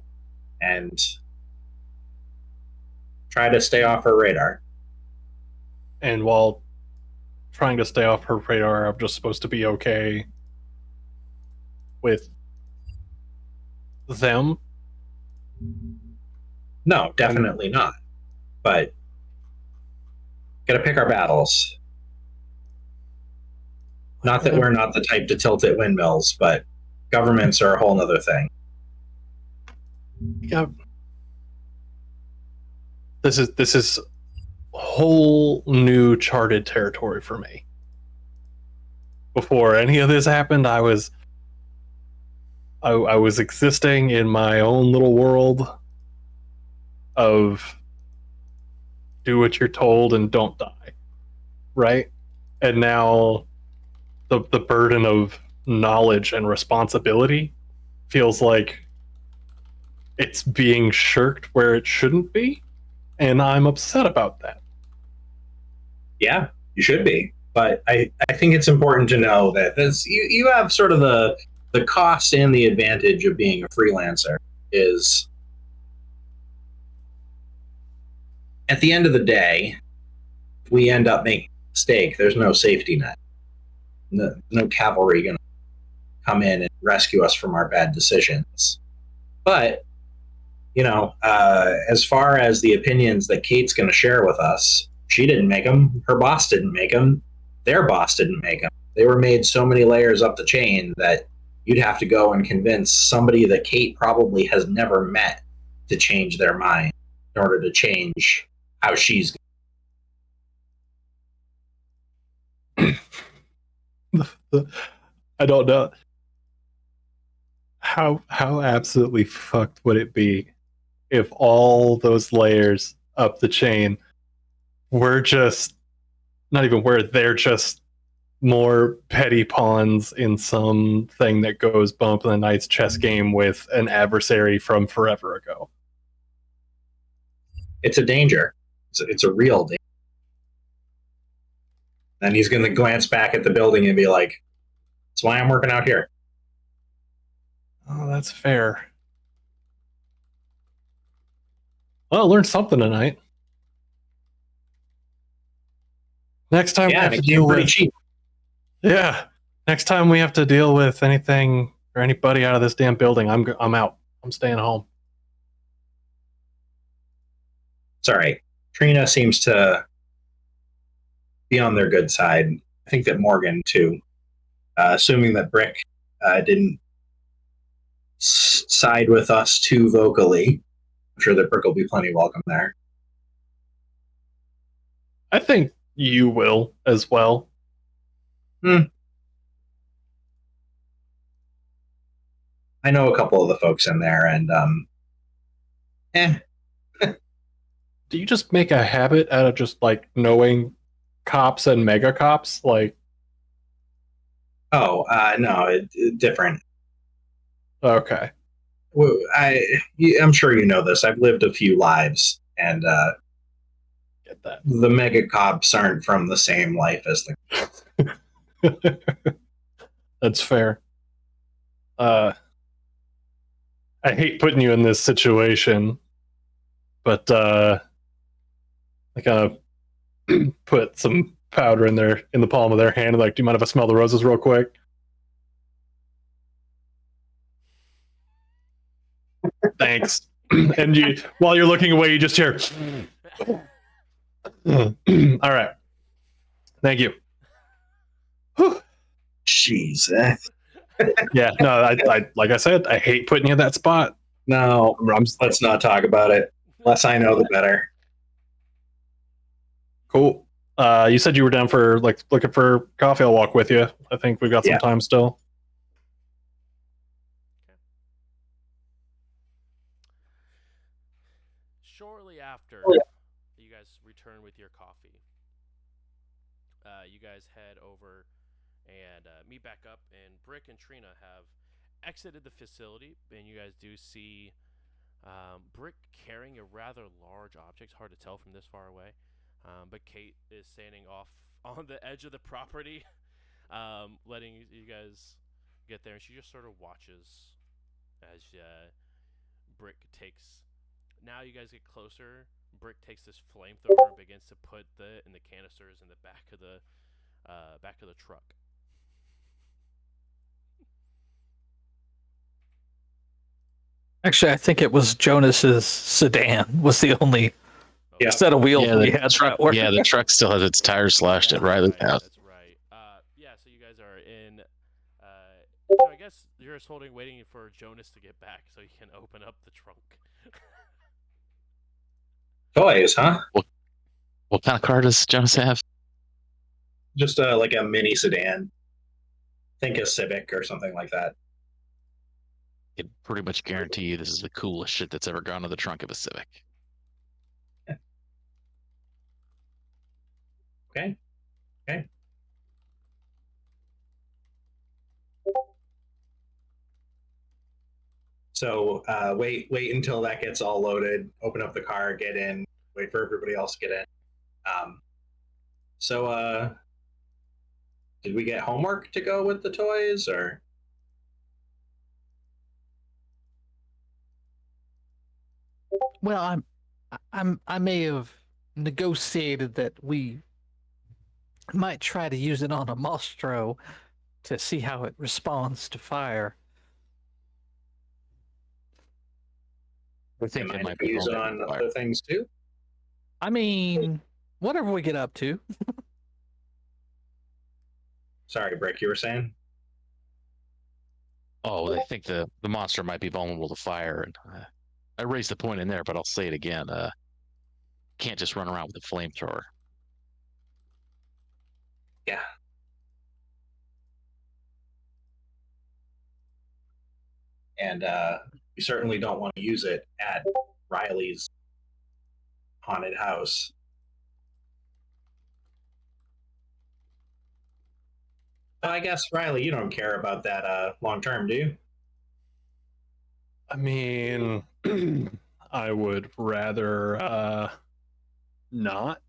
S4: and try to stay off her radar.
S5: And while trying to stay off her radar, I'm just supposed to be okay with them?
S4: No, definitely not. But gotta pick our battles. Not that we're not the type to tilt at windmills, but governments are a whole nother thing.
S5: Yeah. This is whole new charted territory for me. Before any of this happened, I was existing in my own little world of do what you're told and don't die, right? And now the burden of knowledge and responsibility feels like it's being shirked where it shouldn't be, and I'm upset about that.
S4: Yeah, you should be. But I think it's important to know that this, you have sort of the cost and the advantage of being a freelancer is at the end of the day, if we end up making a mistake, there's no safety net. No cavalry going to come in and rescue us from our bad decisions. But, as far as the opinions that Kate's going to share with us, she didn't make them. Her boss didn't make them. Their boss didn't make them. They were made so many layers up the chain that you'd have to go and convince somebody that Kate probably has never met to change their mind in order to change how she's.
S5: I don't know. How absolutely fucked would it be if all those layers up the chain were just not even where they're just more petty pawns in something that goes bump in the night's chess game with an adversary from forever ago.
S4: It's a danger. It's a real danger. And he's going to glance back at the building and be like, "That's why I'm working out here."
S5: Oh, that's fair. Well, I learned something tonight. Next time we
S4: Yeah,
S5: have
S4: and
S5: to
S4: it came
S5: deal
S4: pretty
S5: with
S4: cheap.
S5: yeah. Next time we have to deal with anything or anybody out of this damn building, I'm out. I'm staying home.
S4: It's all right. Trina seems to be on their good side. I think that Morgan too. Assuming that Brick didn't side with us too vocally, I'm sure that Brick will be plenty welcome there.
S5: I think you will as well.
S4: I know a couple of the folks in there, and
S5: Do you just make a habit out of just like knowing cops and mega cops? Like,
S4: no, different.
S5: okay.
S4: Well, I'm sure you know this. I've lived a few lives, and
S5: Get that.
S4: the mega cops aren't from the same life as the.
S5: That's fair. I hate putting you in this situation, but I kind of put some powder in the palm of their hand. Like, do you mind if I smell the roses real quick? Thanks. And while you're looking away, you just hear. All right. Thank you. Whew.
S4: Jeez.
S5: Yeah. No. I like I said, I hate putting you in that spot.
S4: No, let's not talk about it. Less I know, the better.
S5: Cool. You said you were down for like looking for coffee. I'll walk with you. I think we've got some
S4: Yeah.
S5: time still.
S1: Shortly after you guys return with your coffee, you guys head over and meet back up, and Brick and Trina have exited the facility, and you guys do see Brick carrying a rather large object. Hard to tell from this far away, but Kate is standing off on the edge of the property, letting you guys get there, and she just sort of watches as Brick takes. Now you guys get closer. Brick takes this flamethrower and begins to put in the canisters in the back of the truck.
S3: Actually, I think it was Jonas's sedan was the only
S4: Yeah.
S3: set of wheels
S2: Yeah,
S3: we
S2: the
S3: had.
S2: truck.
S3: that worked.
S2: Yeah, the truck still has its tires slashed at Riley's house.
S1: That's right. Yeah, so you guys are in. So I guess you're just waiting for Jonas to get back so you can open up the trunk.
S4: Toys, huh?
S2: What kind of car does Jonas have?
S4: Just like a mini sedan. Think a Civic or something like that.
S2: I can pretty much guarantee you this is the coolest shit that's ever gone to the trunk of a Civic.
S4: Okay. So wait until that gets all loaded. Open up the car, get in. Wait for everybody else to get in. So did we get homework to go with the toys, or?
S3: Well, I may have negotiated that we might try to use it on a Mostro to see how it responds to fire.
S2: I think
S4: Am
S2: it
S4: I
S2: might
S4: to
S2: be
S4: use it
S2: vulnerable
S4: on
S2: to fire.
S4: other things too?
S3: I mean, whatever we get up to.
S4: Sorry, Brick, you were saying?
S2: Oh, I think the monster might be vulnerable to fire. And I raised the point in there, but I'll say it again. Can't just run around with a flamethrower.
S4: and we certainly don't want to use it at Riley's haunted house. I guess, Riley, you don't care about that long term, do you?
S5: I mean, I would rather not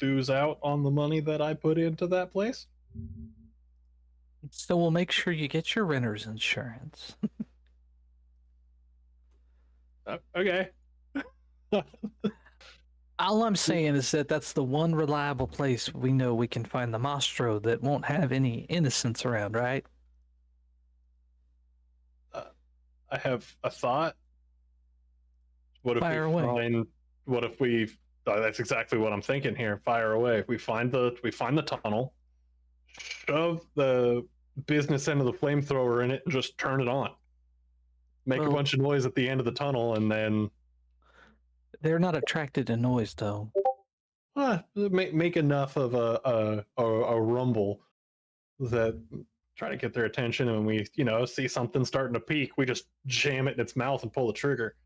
S5: lose out on the money that I put into that place.
S3: So we'll make sure you get your renter's insurance.
S5: Okay.
S3: All I'm saying is that that's the one reliable place we know we can find the Mastro that won't have any innocents around, right?
S5: I have a thought. What if
S3: Fire
S5: we
S3: away.
S5: find? What if we? That's exactly what I'm thinking here. Fire away. We find the tunnel, shove the business end of the flamethrower in it, and just turn it on. Make a
S3: Well-
S5: bunch of noise at the end of the tunnel, and then
S3: They're not attracted to noise, though.
S5: make enough of a rumble that try to get their attention. And when we see something starting to peak, we just jam it in its mouth and pull the trigger.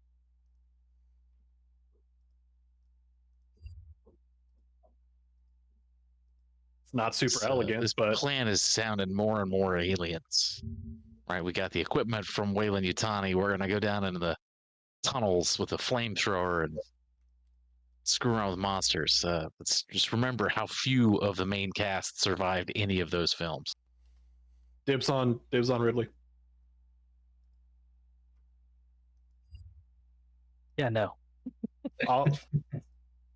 S5: It's not super elegant,
S2: this
S5: but
S2: plan is sounding more and more aliens. Right, we got the equipment from Wayland Yutani. We're gonna go down into the tunnels with a flamethrower and screw around with monsters. Let's just remember how few of the main cast survived any of those films.
S5: dibs on Ridley.
S3: Yeah, no.
S5: I'll
S4: Think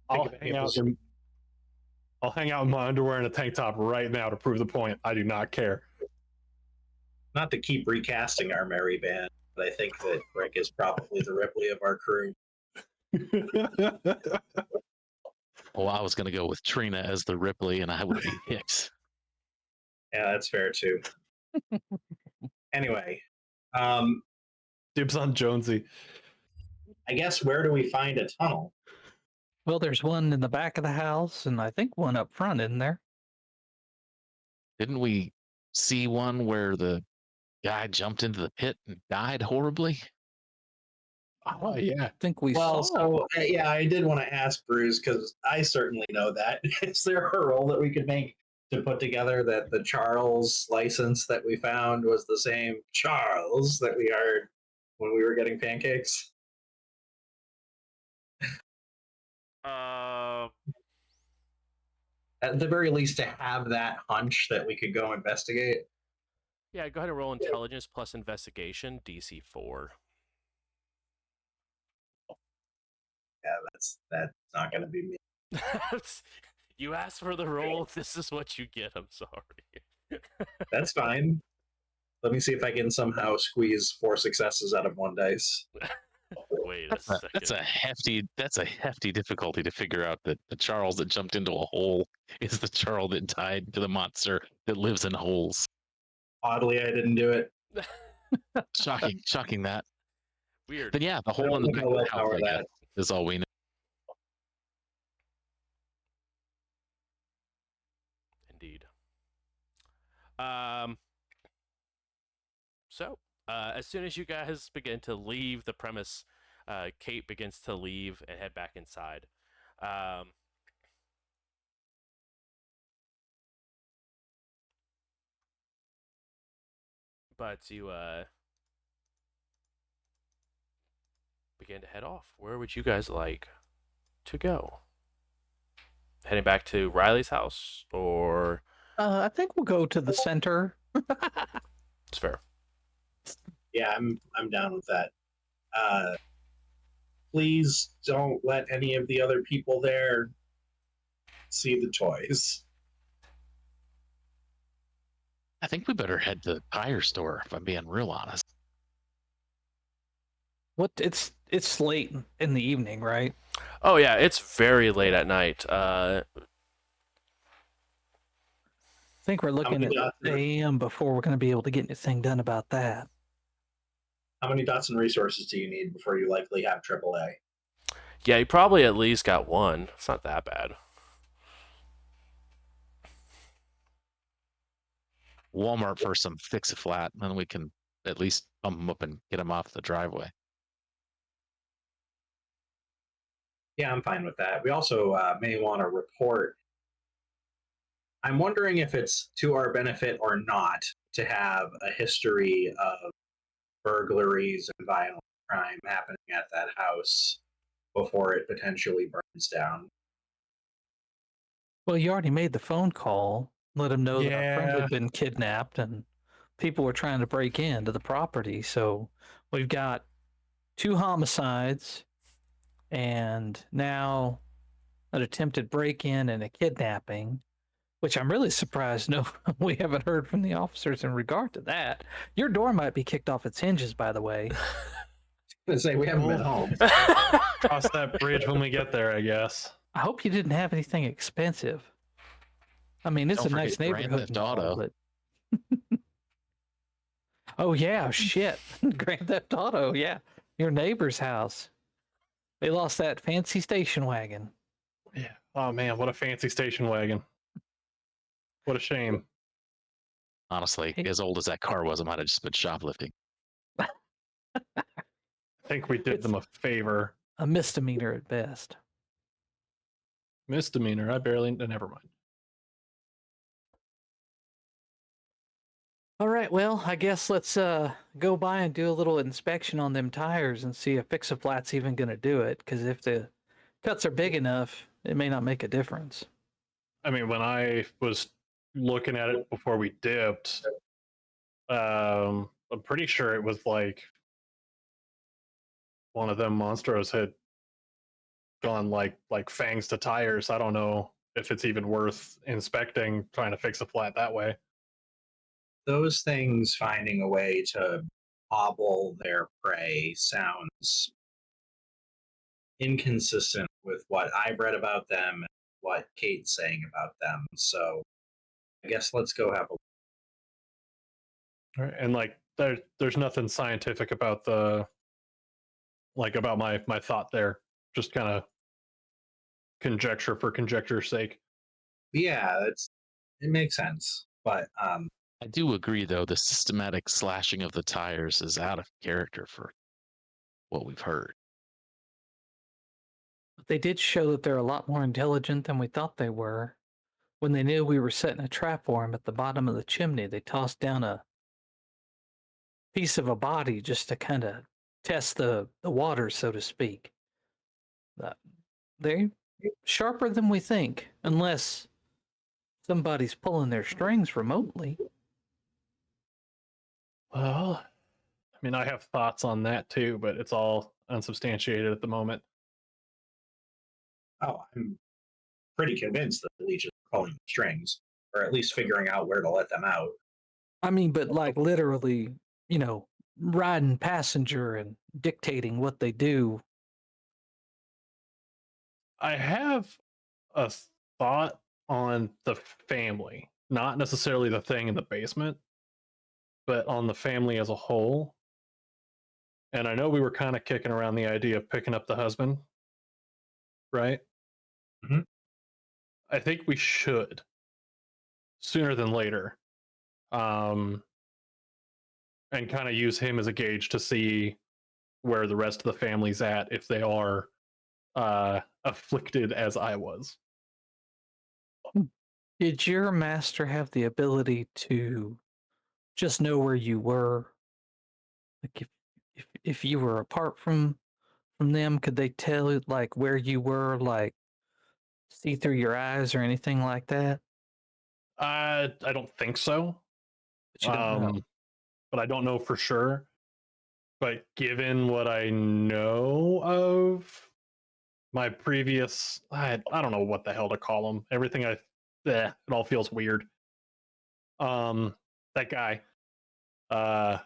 S4: of
S5: hang out in I'll hang out in my underwear and a tank top right now to prove the point. I do not care.
S4: Not to keep recasting our merry band, but I think that Rick is probably the Ripley of our crew.
S2: Well, I was gonna go with Trina as the Ripley, and I would be Hicks.
S4: Yeah, that's fair too. Anyway,
S5: Dibs on Jonesy.
S4: I guess where do we find a tunnel?
S3: Well, there's one in the back of the house, and I think one up front, isn't there?
S2: Didn't we see one where the guy jumped into the pit and died horribly?
S5: Oh yeah.
S3: I think we
S4: Well,
S3: saw.
S4: so yeah, I did want to ask Bruce because I certainly know that. Is there a role that we could make to put together that the Charles license that we found was the same Charles that we heard when we were getting pancakes? At the very least, to have that hunch that we could go investigate.
S1: Yeah, go ahead and roll intelligence plus investigation, DC 4.
S4: Yeah, that's not going to be me.
S1: You asked for the roll. This is what you get. I'm sorry.
S4: That's fine. Let me see if I can somehow squeeze 4 successes out of 1 dice.
S1: Wait a second.
S2: That's a hefty difficulty to figure out that the Charles that jumped into a hole is the Charles that died to the monster that lives in holes.
S4: Oddly, I didn't do it.
S2: Shocking that.
S1: Weird.
S2: Then yeah, the hole in the
S4: think
S2: back
S4: I'll
S2: of the house,
S4: willpower
S2: I guess, is all we know.
S1: Indeed. So, as soon as you guys begin to leave the premise, Kate begins to leave and head back inside. But you begin to head off. Where would you guys like to go? Heading back to Riley's house, or
S3: I think we'll go to the center.
S1: it's fair.
S4: Yeah, I'm down with that. Please don't let any of the other people there see the toys.
S2: I think we better head to the tire store, if I'm being real honest.
S3: What? It's late in the evening, right?
S1: Oh yeah, it's very late at night.
S3: I think we're looking at
S4: dots-
S3: AM before we're going to be able to get anything done about that.
S4: How many dots and resources do you need before you likely have AAA?
S1: Yeah, you probably at least got one. It's not that bad.
S2: Walmart for some fix-a-flat, and then we can at least bump him up and get him off the driveway.
S4: Yeah, I'm fine with that. We also may want to report. I'm wondering if it's to our benefit or not to have a history of burglaries and violent crime happening at that house before it potentially burns down.
S3: Well, you already made the phone call, let him know that our friend
S5: Yeah.
S3: had been kidnapped and people were trying to break into the property. So we've got 2 homicides and now an attempted break-in and a kidnapping, which I'm really surprised no we haven't heard from the officers in regard to that. Your door might be kicked off its hinges, by the way.
S4: Let's say we haven't been home.
S5: Cross that bridge when we get there, I guess.
S3: I hope you didn't have anything expensive. I mean, it's
S2: Don't
S3: a nice
S2: forget Grand
S3: neighborhood
S2: Theft
S3: and all,
S2: Auto.
S3: but oh yeah, shit. Grand Theft Auto, yeah. Your neighbor's house. They lost that fancy station wagon.
S5: Yeah. Oh man, what a fancy station wagon. What a shame.
S2: Honestly,
S3: Hey.
S2: as old as that car was, I might have just been shoplifting.
S5: I think we did
S3: It's
S5: them a favor.
S3: a misdemeanor at best.
S5: Misdemeanor. I barely. Never mind.
S3: All right, well, I guess let's go by and do a little inspection on them tires and see if Fix-A-Flat's even going to do it. Because if the cuts are big enough, it may not make a difference.
S5: I mean, when I was looking at it before we dipped, I'm pretty sure it was like one of them monstros had gone like fangs to tires. I don't know if it's even worth inspecting, trying to fix a flat that way.
S4: Those things finding a way to hobble their prey sounds inconsistent with what I've read about them and what Kate's saying about them. So I guess let's go have a
S5: Right. And like there's nothing scientific about about my thought there. Just kind of conjecture for conjecture's sake.
S4: yeah, it makes sense. But
S2: I do agree, though, the systematic slashing of the tires is out of character for what we've heard.
S3: But they did show that they're a lot more intelligent than we thought they were. When they knew we were setting a trap for them at the bottom of the chimney, they tossed down a piece of a body just to kind of test the water, so to speak. They're sharper than we think, unless somebody's pulling their strings remotely.
S5: Well, I mean, I have thoughts on that too, but it's all unsubstantiated at the moment.
S4: oh, I'm pretty convinced that the leeches are pulling the strings, or at least figuring out where to let them out.
S3: I mean, but like literally, riding passenger and dictating what they do.
S5: I have a thought on the family, not necessarily the thing in the basement, but on the family as a whole. And I know we were kind of kicking around the idea of picking up the husband, right?
S4: Mhm.
S5: I think we should sooner than later, and kind of use him as a gauge to see where the rest of the family's at if they are afflicted as I was.
S3: Did your master have the ability to just know where you were? Like if you were apart from them, could they tell like where you were, like see through your eyes or anything like that?
S5: I don't think so.
S3: But you don't know.
S5: But I don't know for sure. But given what I know of my previous, I don't know what the hell to call them. Everything it all feels weird. That guy, I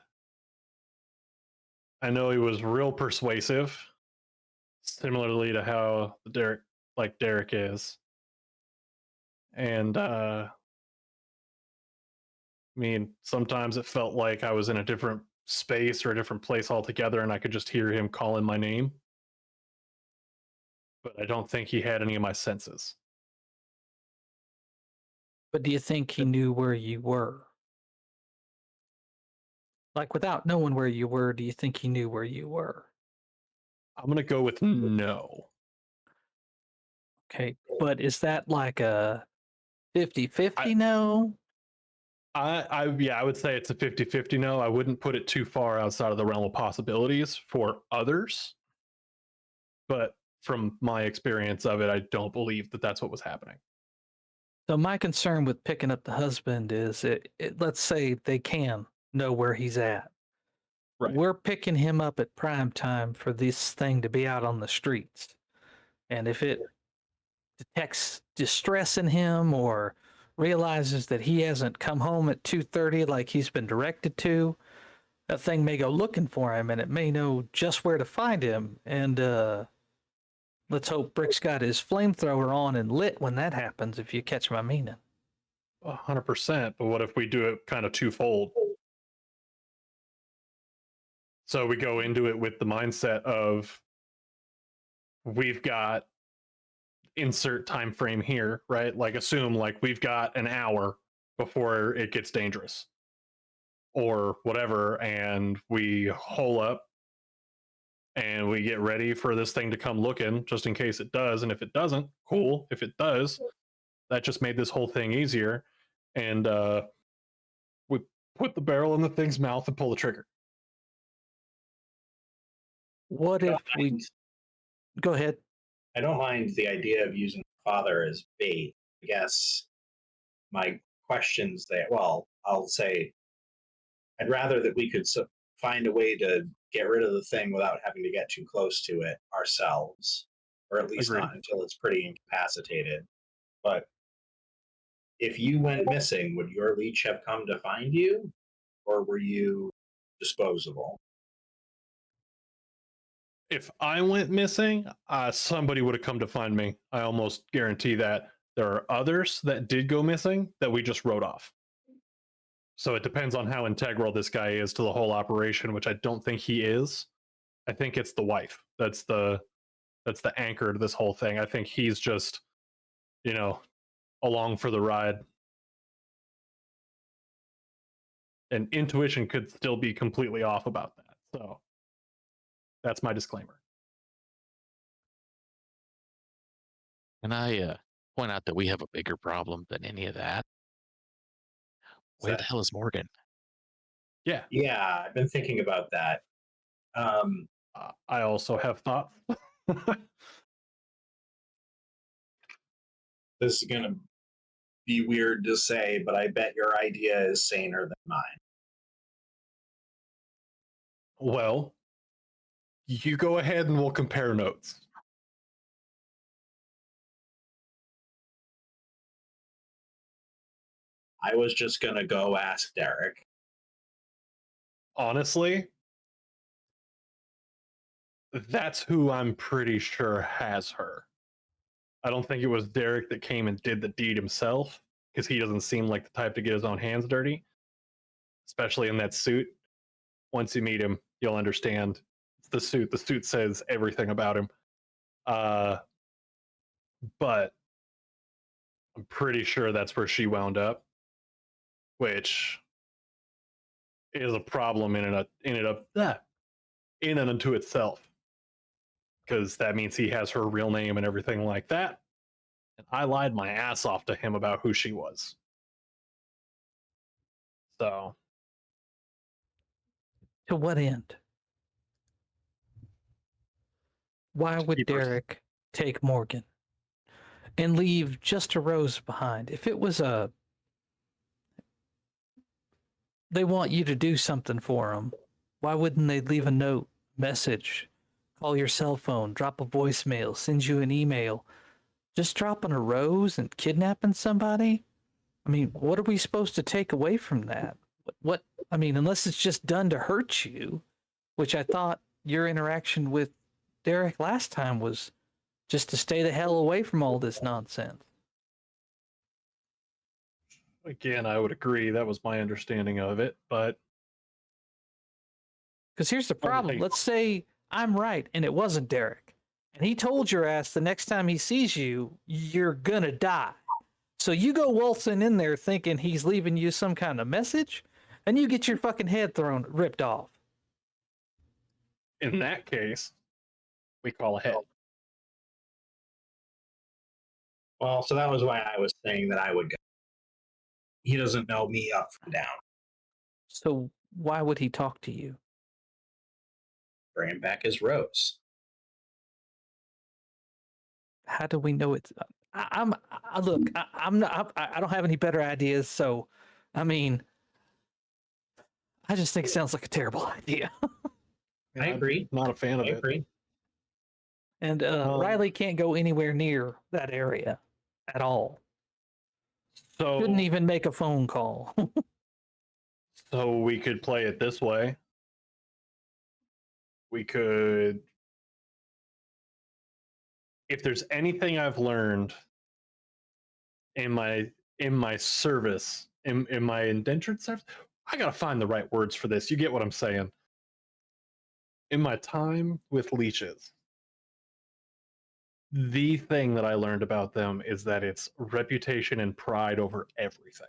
S5: know he was real persuasive, similarly to how Derek is, and I mean, sometimes it felt like I was in a different space or a different place altogether, and I could just hear him calling my name. But I don't think he had any of my senses.
S3: But do you think he knew where you were? Like, without knowing where you were, do you think he knew where you were?
S5: I'm gonna go with no.
S3: Okay, but is that like a 50-50
S5: I,
S3: no?
S5: I would say it's a 50-50 no. I wouldn't put it too far outside of the realm of possibilities for others, but from my experience of it, I don't believe that that's what was happening.
S3: So my concern with picking up the husband is let's say they can know where he's at.
S5: Right.
S3: We're picking him up at prime time for this thing to be out on the streets. And if it detects distress in him or realizes that he hasn't come home at 2:30 like he's been directed to, that thing may go looking for him and it may know just where to find him. And let's hope Brick's got his flamethrower on and lit when that happens, if you catch my meaning.
S5: 100%. But what if we do it kind of twofold? So we go into it with the mindset of we've got insert time frame here, right? Like assume like we've got an hour before it gets dangerous or whatever, and we hole up and we get ready for this thing to come looking just in case it does. And if it doesn't, cool. If it does, that just made this whole thing easier. And we put the barrel in the thing's mouth and pull the trigger.
S3: What if we go ahead?
S4: I don't mind the idea of using the father as bait. I guess my questions there, well, I'll say I'd rather that we could find a way to get rid of the thing without having to get too close to it ourselves, or at least
S5: Agreed.
S4: not until it's pretty incapacitated. But if you went missing, would your leech have come to find you, or were you disposable?
S5: If I went missing, somebody would have come to find me. I almost guarantee that. There are others that did go missing that we just wrote off. So it depends on how integral this guy is to the whole operation, which I don't think he is. I think it's the wife that's the anchor to this whole thing. I think he's just, along for the ride. And intuition could still be completely off about that. So that's my disclaimer.
S2: Can I point out that we have a bigger problem than any of that? Where the hell is Morgan?
S5: Yeah.
S4: Yeah, I've been thinking about that.
S5: I also have thoughts.
S4: This is going to be weird to say, but I bet your idea is saner than mine.
S5: Well, you go ahead and we'll compare notes.
S4: I was just going to go ask Derek.
S5: Honestly, that's who I'm pretty sure has her. I don't think it was Derek that came and did the deed himself, because he doesn't seem like the type to get his own hands dirty, especially in that suit. Once you meet him, you'll understand. It's the suit. The suit says everything about him. But I'm pretty sure that's where she wound up, which is a problem in and unto itself, because that means he has her real name and everything like that. And I lied my ass off to him about who she was. So,
S3: To what end? Why would
S5: keep her-
S3: Derek take Morgan and leave just a rose behind? If it was they want you to do something for them, why wouldn't they leave a note, message, call your cell phone, drop a voicemail, send you an email? Just dropping a rose and kidnapping somebody? I mean, what are we supposed to take away from that? What I mean, unless it's just done to hurt you, which I thought your interaction with Derek last time was just to stay the hell away from all this nonsense.
S5: Again, I would agree. That was my understanding of it. But
S3: because here's the problem. Let's say I'm right and it wasn't Derek. And he told your ass the next time he sees you, you're going to die. So you go waltzing in there thinking he's leaving you some kind of message. and you get your fucking head ripped off.
S5: In that case, we call ahead.
S4: Well, so that was why I was saying that I would go. He doesn't know me up from down.
S3: So why would he talk to you?
S4: Bring back his rose.
S3: How do we know it's? I'm not. I don't have any better ideas. So, I mean, I just think it sounds like a terrible idea.
S4: I agree.
S5: I'm not a fan of
S4: I
S5: it.
S4: agree.
S3: And Riley can't go anywhere near that area at all.
S5: So
S3: Couldn't even make a phone call.
S5: So we could play it this way. We could, if there's anything I've learned in my service, in my indentured service, I gotta find the right words for this. You get what I'm saying? In my time with leeches, the thing that I learned about them is that it's reputation and pride over everything.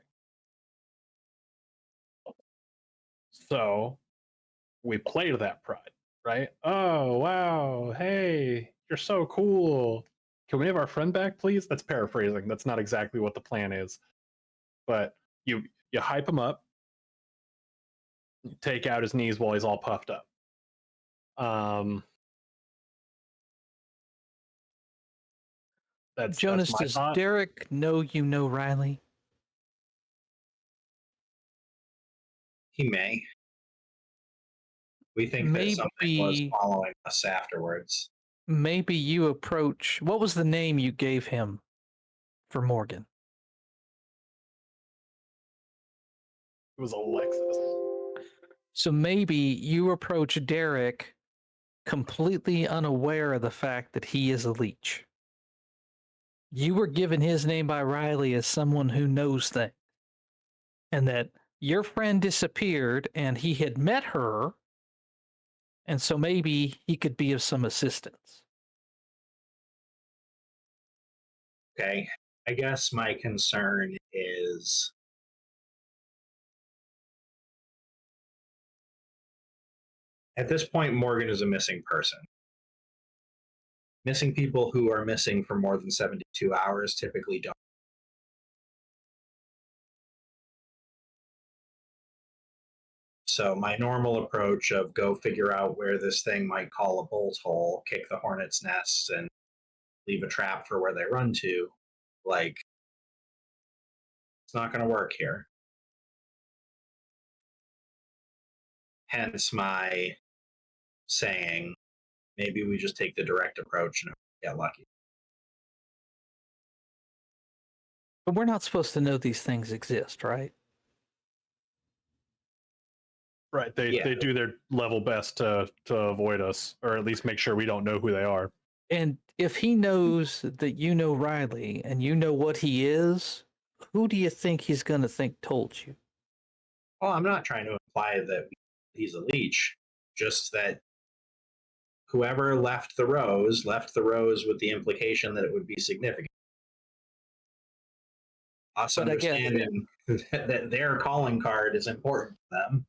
S5: So we play to that pride, right? Oh, wow. Hey, you're so cool. Can we have our friend back, please? That's paraphrasing. That's not exactly what the plan is. But you hype him up, you take out his knees while he's all puffed up.
S3: Jonas,
S5: that's my
S3: does
S5: thought.
S3: Derek know you know Riley?
S4: He may. We think that something was
S3: Maybe
S4: following us afterwards.
S3: maybe you approach. What was the name you gave him for Morgan?
S5: It was Alexis.
S3: So maybe you approach Derek completely unaware of the fact that he is a leech. You were given his name by Riley as someone who knows things, and that your friend disappeared and he had met her, and so maybe he could be of some assistance.
S4: Okay. I guess my concern is at this point, Morgan is a missing person. Missing people who are missing for more than 72 hours typically don't. So my normal approach of go figure out where this thing might call a bolt hole, kick the hornet's nest, and leave a trap for where they run to, like, it's not going to work here. Hence my saying, maybe we just take the direct approach and get lucky.
S3: But we're not supposed to know these things exist, right?
S5: Right. They
S4: Yeah.
S5: do their level best to avoid us, or at least make sure we don't know who they are.
S3: And if he knows that you know Riley and you know what he is, who do you think he's going to think told you?
S4: Well, I'm not trying to imply that he's a leech, just that whoever left the rose with the implication that it would be significant. Us
S3: But I guess-
S4: understanding that their calling card is important to them.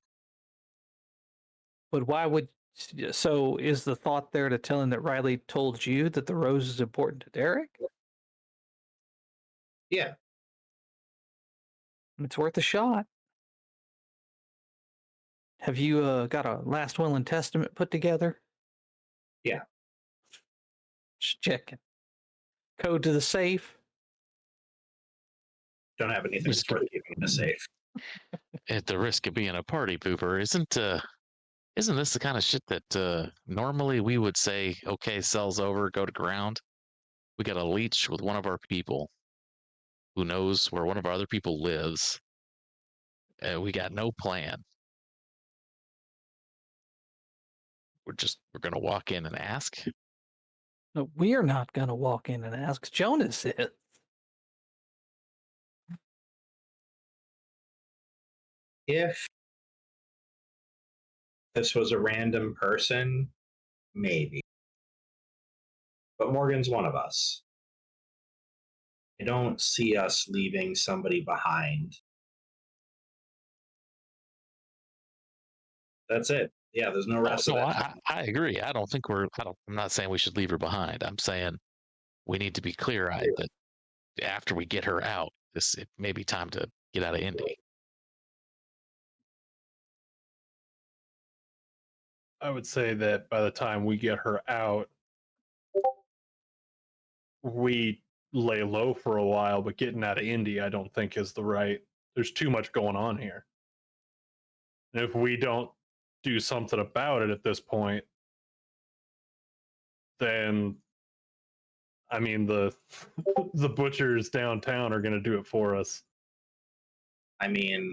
S3: But why would so is the thought there to tell him that Riley told you that the rose is important to Derek?
S4: Yeah.
S3: It's worth a shot. Have you got a last will and testament put together?
S4: Yeah.
S3: Just checking. Code to the safe.
S4: Don't have anything
S2: Just
S4: worth keeping in a safe.
S2: At the risk of being a party pooper, isn't this the kind of shit that normally we would say, okay, cell's over, go to ground? We got a leech with one of our people who knows where one of our other people lives. We got no plan. We're gonna walk in and ask.
S3: No, we're not going to walk in and ask. Jonas is.
S4: If this was a random person, maybe. But Morgan's one of us. I don't see us leaving somebody behind That's it. Yeah, there's no rest
S2: No,
S4: of it.
S2: I agree. I don't think I'm not saying we should leave her behind. I'm saying we need to be clear-eyed that after we get her out, it may be time to get out of Indy.
S5: I would say that by the time we get her out, we lay low for a while, but getting out of Indy, I don't think is the right. There's too much going on here. And if we don't do something about it at this point, then I mean the the butchers downtown are going to do it for us.
S4: I mean,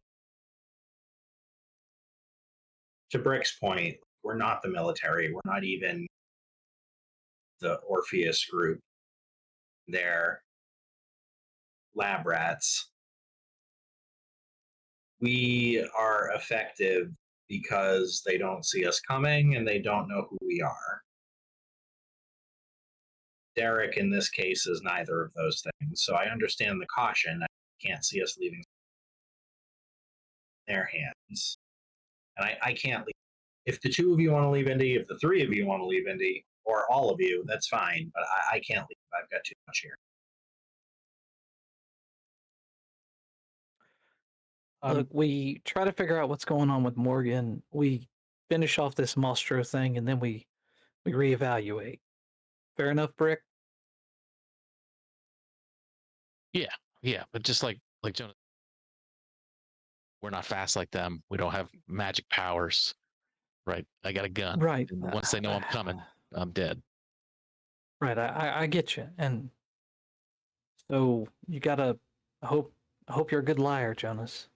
S4: to Brick's point, we're not the military. We're not even the Orpheus group. They're lab rats. We are effective because they don't see us coming and they don't know who we are. Derek, in this case, is neither of those things. So I understand the caution. I can't see us leaving their hands. And I can't leave. If the two of you want to leave Indy, if the three of you want to leave Indy, or all of you, that's fine. But I can't leave. I've got too much here.
S3: Look, we try to figure out what's going on with Morgan. We finish off this Mostro thing, and then we reevaluate. Fair enough, Brick?
S2: Yeah, but just like Jonas, we're not fast like them. We don't have magic powers, right? I got a gun.
S3: Right.
S2: And once they know I'm coming, I'm dead.
S3: Right, I get you, and so you gotta. I hope you're a good liar, Jonas.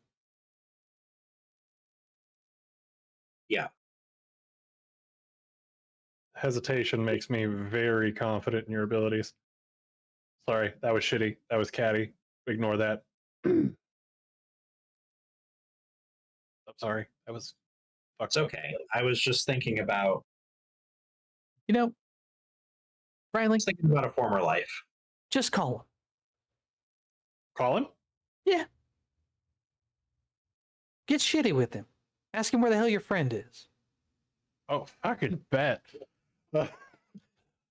S4: Yeah.
S5: Hesitation makes me very confident in your abilities. Sorry, that was shitty. That was catty. Ignore that. I'm sorry. That was fucked
S4: It's
S5: up.
S4: okay. I was just thinking about
S3: You know, Riley,
S4: a former life.
S3: just call him.
S5: Colin?
S3: Yeah. Get shitty with him. Ask him where the hell your friend is.
S5: Oh, I could bet. I'm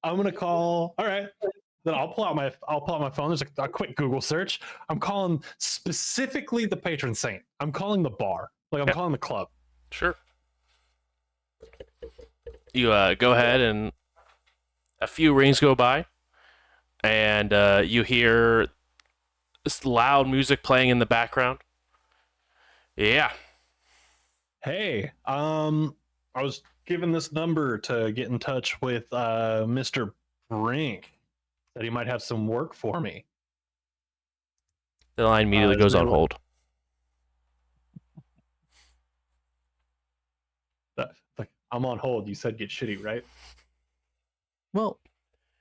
S5: gonna call. All right. Then I'll pull out my phone. There's a quick Google search. I'm calling specifically the patron saint. I'm calling the bar. Like I'm calling the club.
S1: Sure. You go ahead, and a few rings go by, and you hear this loud music playing in the background. Yeah.
S5: Hey, I was given this number to get in touch with Mr. Brink. That he might have some work for me.
S1: The line immediately
S5: Is
S1: goes
S5: there
S1: on hold.
S5: Like, I'm on hold. You said get shitty, right?
S3: Well,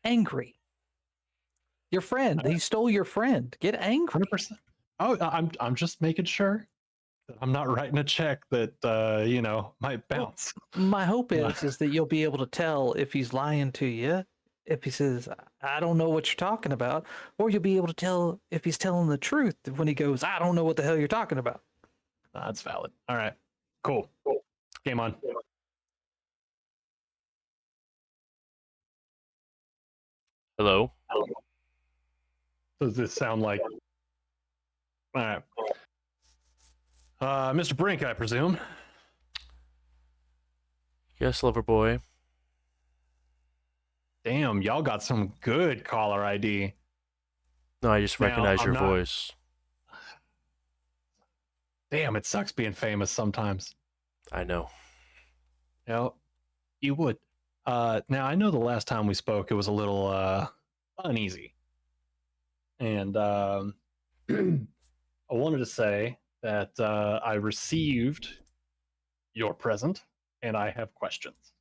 S3: angry. Your friend. He stole your friend. Get angry.
S5: 100%. Oh, I'm just making sure that I'm not writing a check that might bounce.
S3: My hope is that you'll be able to tell if he's lying to you, if he says, I don't know what you're talking about, or you'll be able to tell if he's telling the truth when he goes, I don't know what the hell you're talking about.
S5: That's valid. All right. Cool. Game on.
S1: Hello?
S5: Does this sound like... All right. Mr. Brink, I presume.
S1: Yes, lover boy.
S5: Damn, y'all got some good caller ID.
S1: No, I just
S5: Now,
S1: recognize
S5: I'm
S1: your
S5: not-
S1: voice.
S5: Damn, it sucks being famous sometimes.
S1: I know.
S5: You would. Now, I know the last time we spoke, it was a little uneasy. And I wanted to say that I received your present, and I have questions.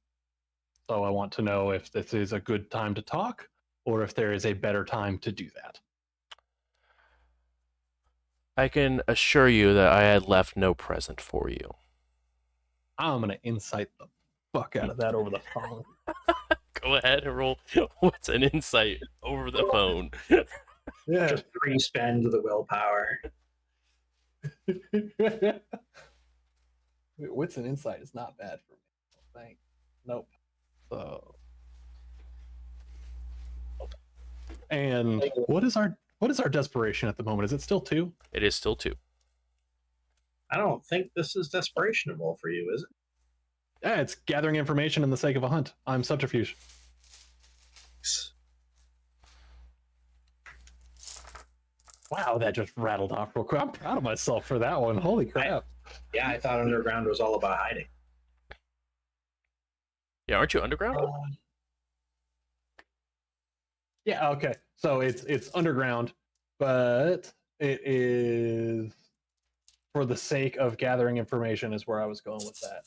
S5: So I want to know if this is a good time to talk, or if there is a better time to do that.
S1: I can assure you that I had left no present for you.
S5: I'm going to insight the fuck out of that over the phone.
S1: Go ahead and roll. What's an insight over the phone?
S5: Yeah.
S4: Just pre-spend the willpower.
S5: Wits and insight is not bad for me. I think. Nope. So. And what is our desperation at the moment? Is it still 2?
S1: It is still 2.
S4: I don't think this is desperationable for you, is it?
S5: Yeah, it's gathering information in the sake of a hunt. I'm subterfuge. Wow, that just rattled off real quick. I'm proud of myself for that one. Holy crap.
S4: Yeah, I thought underground was all about hiding.
S1: Yeah, aren't you underground?
S5: Yeah, okay. So it's underground, but it is for the sake of gathering information is where I was going with that.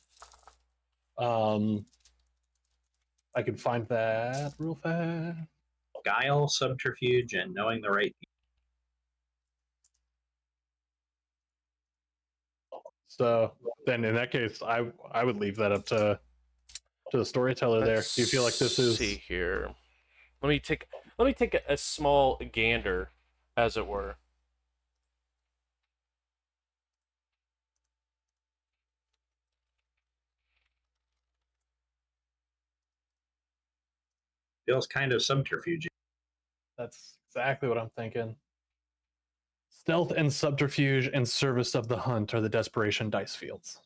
S5: I can find that real fast.
S4: Guile, subterfuge, and knowing the right people.
S5: So then in that case, I would leave that up to the storyteller there. Do you feel like this is
S1: see here? Let me take a small gander, as it were.
S4: Feels kind of subterfuge.
S5: That's exactly what I'm thinking. Stealth and subterfuge and service of the hunt are the desperation dice fields.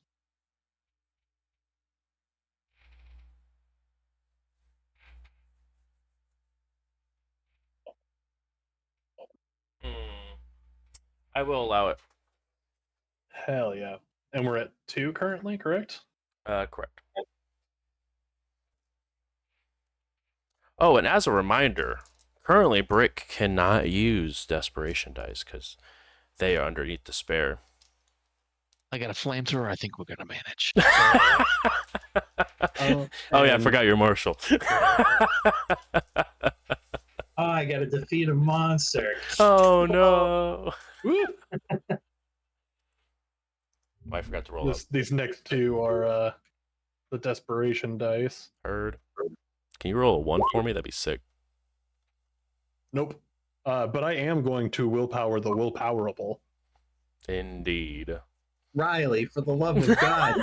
S1: I will allow it.
S5: Hell yeah. And we're at 2 currently, correct?
S1: Correct. Oh, and as a reminder, currently Brick cannot use desperation dice because they are underneath despair.
S2: I got a flamethrower. I think we're gonna manage.
S1: Oh yeah, I forgot you're Marshall.
S4: Oh, I got to defeat a monster.
S1: Oh no! I forgot to roll up.
S5: These next 2 are the desperation dice.
S1: Heard. Can you roll a 1 for me? That'd be sick.
S5: Nope. But I am going to willpower the willpowerable.
S1: Indeed.
S4: Riley, for the love of God.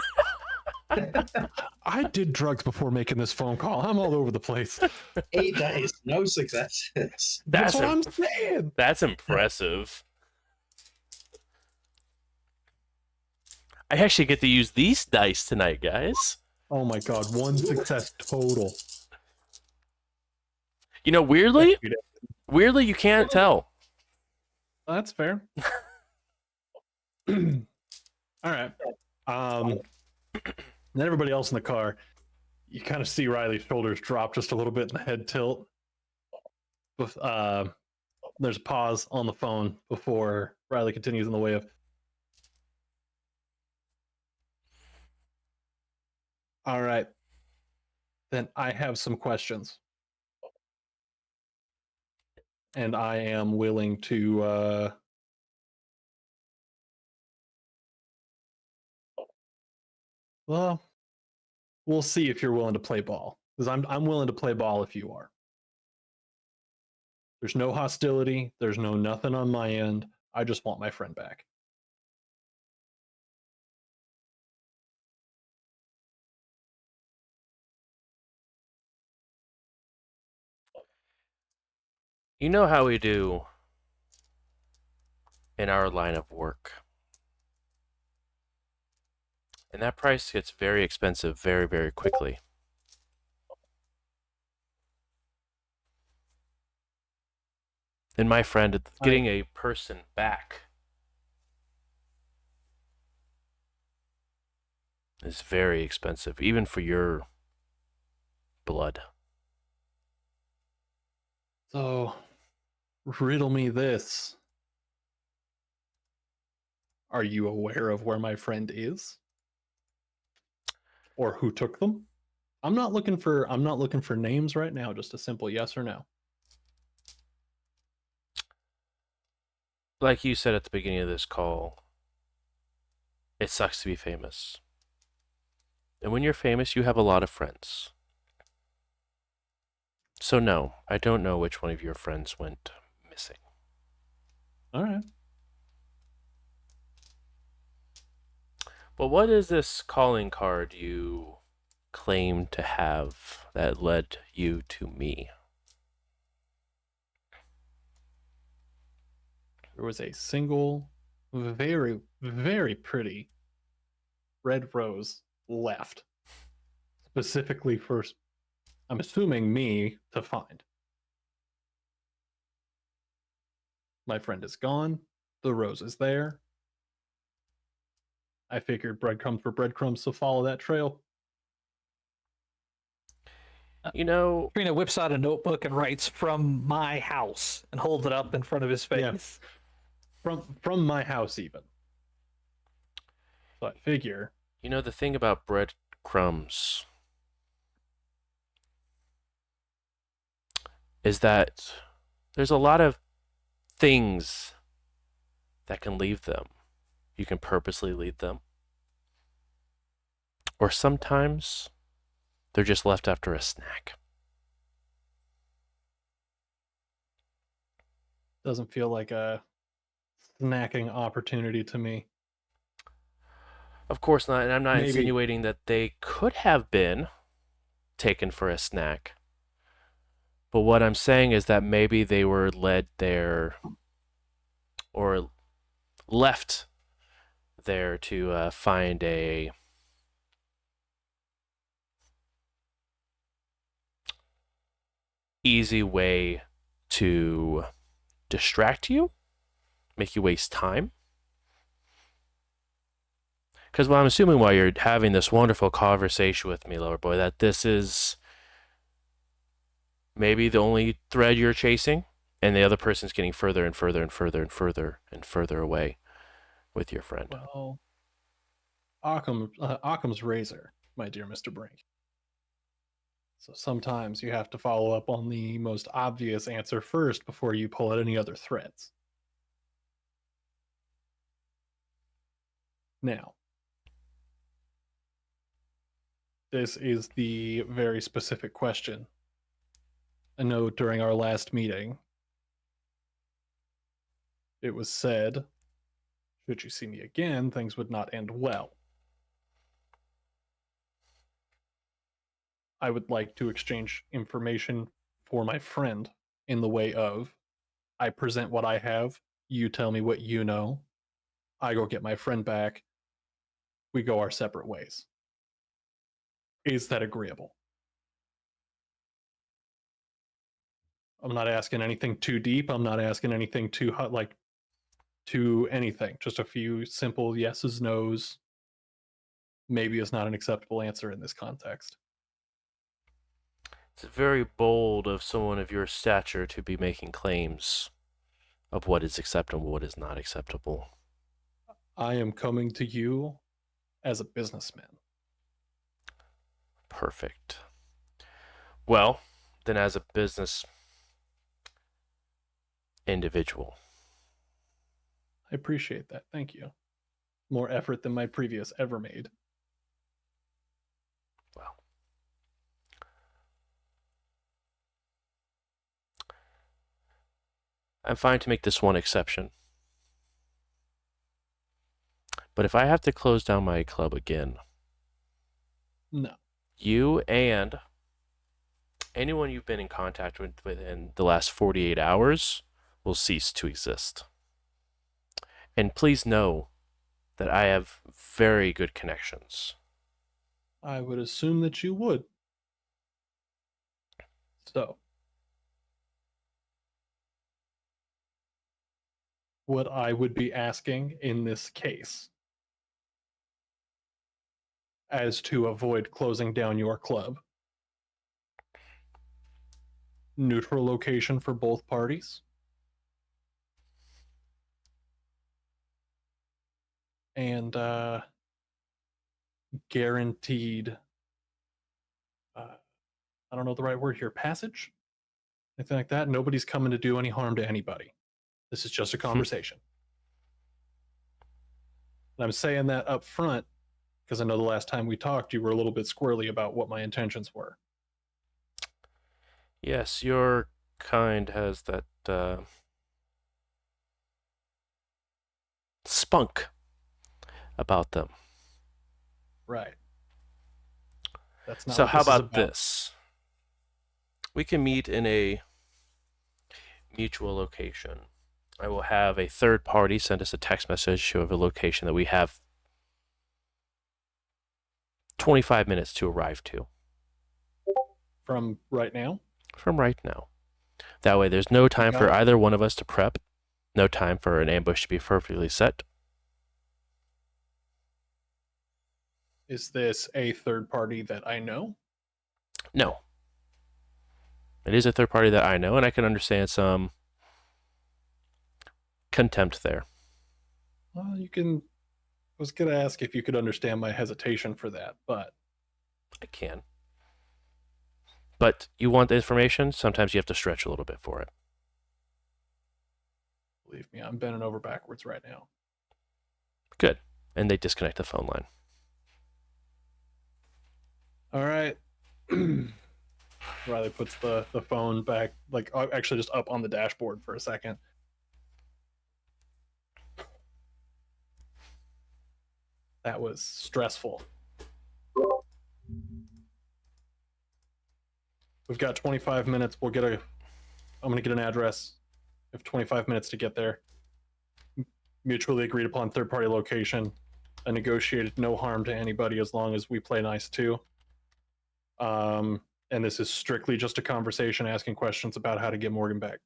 S5: I did drugs before making this phone call. I'm all over the place.
S4: 8 dice, no successes.
S5: That's what I'm saying.
S1: That's impressive. I actually get to use these dice tonight, guys.
S5: Oh my god, 1 success total.
S1: You know, weirdly, you can't tell.
S5: That's fair. All right. Then everybody else in the car, you kind of see Riley's shoulders drop just a little bit and the head tilt. With there's a pause on the phone before Riley continues in the way of, all right, then I have some questions. And I am willing to well, we'll see if you're willing to play ball. Because I'm willing to play ball if you are. There's no hostility, there's no nothing on my end. I just want my friend back.
S1: You know how we do in our line of work. And that price gets very expensive very, very quickly. And my friend, getting a person back is very expensive, even for your blood.
S5: So, riddle me this. Are you aware of where my friend is? Or who took them? I'm not looking for names right now, just a simple yes or no.
S1: Like you said at the beginning of this call, it sucks to be famous. And when you're famous, you have a lot of friends. So no, I don't know which one of your friends went missing.
S5: All right.
S1: But what is this calling card you claim to have that led you to me?
S5: There was a single, very, very pretty red rose left, specifically for, I'm assuming, me to find. My friend is gone. The rose is there. I figured breadcrumbs for breadcrumbs, so follow that trail.
S1: You know,
S3: Trina whips out a notebook and writes "from my house" and holds it up in front of his
S5: Yeah.
S3: face.
S5: From my house, even. So I figure.
S1: the thing about breadcrumbs is that there's a lot of things that can leave them. You can purposely leave them. Or sometimes they're just left after a snack.
S5: Doesn't feel like a snacking opportunity to me.
S1: Of course not, and I'm not
S5: Maybe.
S1: insinuating that they could have been taken for a snack. But what I'm saying is that maybe they were led there or left there to find a easy way to distract you, make you waste time. Because I'm assuming while you're having this wonderful conversation with me, lover boy, that this is maybe the only thread you're chasing, and the other person's getting further and further and further and further and further away with your friend.
S5: Well, Occam's razor, my dear Mr. Brink. So sometimes you have to follow up on the most obvious answer first before you pull out any other threads. Now, this is the very specific question. I know during our last meeting, it was said, should you see me again, things would not end well. I would like to exchange information for my friend in the way of I present what I have, you tell me what you know, I go get my friend back, we go our separate ways. Is that agreeable? I'm not asking anything too deep. I'm not asking anything too hot, like to anything. Just a few simple yeses, nos. Maybe is not an acceptable answer in this context.
S1: It's very bold of someone of your stature to be making claims of what is acceptable, what is not acceptable.
S5: I am coming to you as a businessman.
S1: Perfect. Well, then as a business individual.
S5: I appreciate that. Thank you. More effort than my previous ever made.
S1: Well, I'm fine to make this one exception. But if I have to close down my club again,
S5: No.
S1: you and anyone you've been in contact with within the last 48 hours will cease to exist. And please know that I have very good connections.
S5: I would assume that you would. So, what I would be asking in this case, as to avoid closing down your club, neutral location for both parties, and guaranteed, I don't know the right word here, passage? Anything like that? Nobody's coming to do any harm to anybody. This is just a conversation. And I'm saying that up front because I know the last time we talked, you were a little bit squirrely about what my intentions were.
S1: Yes, your kind has that spunk about them.
S5: Right. That's not
S1: So
S5: what
S1: how
S5: this is
S1: about this? We can meet in a mutual location. I will have a third party send us a text message of a location that we have 25 minutes to arrive to
S5: From right now?
S1: from right now. That way, there's no time for
S5: got-
S1: either one of us to prep, no time for an ambush to be perfectly set.
S5: Is this a third party that I know?
S1: No. It is a third party that I know, and I can understand some contempt there.
S5: Well, you can. I was going to ask if you could understand my hesitation for that, but
S1: I can. But you want the information, sometimes you have to stretch a little bit for it.
S5: believe me, I'm bending over backwards right now.
S1: Good. And they disconnect the phone line.
S5: All right. Riley puts the phone back, like actually just up on the dashboard for a second. That was stressful. We've got 25 minutes. I'm going to get an address. We have 25 minutes to get there. Mutually agreed upon third party location. I negotiated no harm to anybody as long as we play nice too. And this is strictly just a conversation asking questions about how to get Morgan back.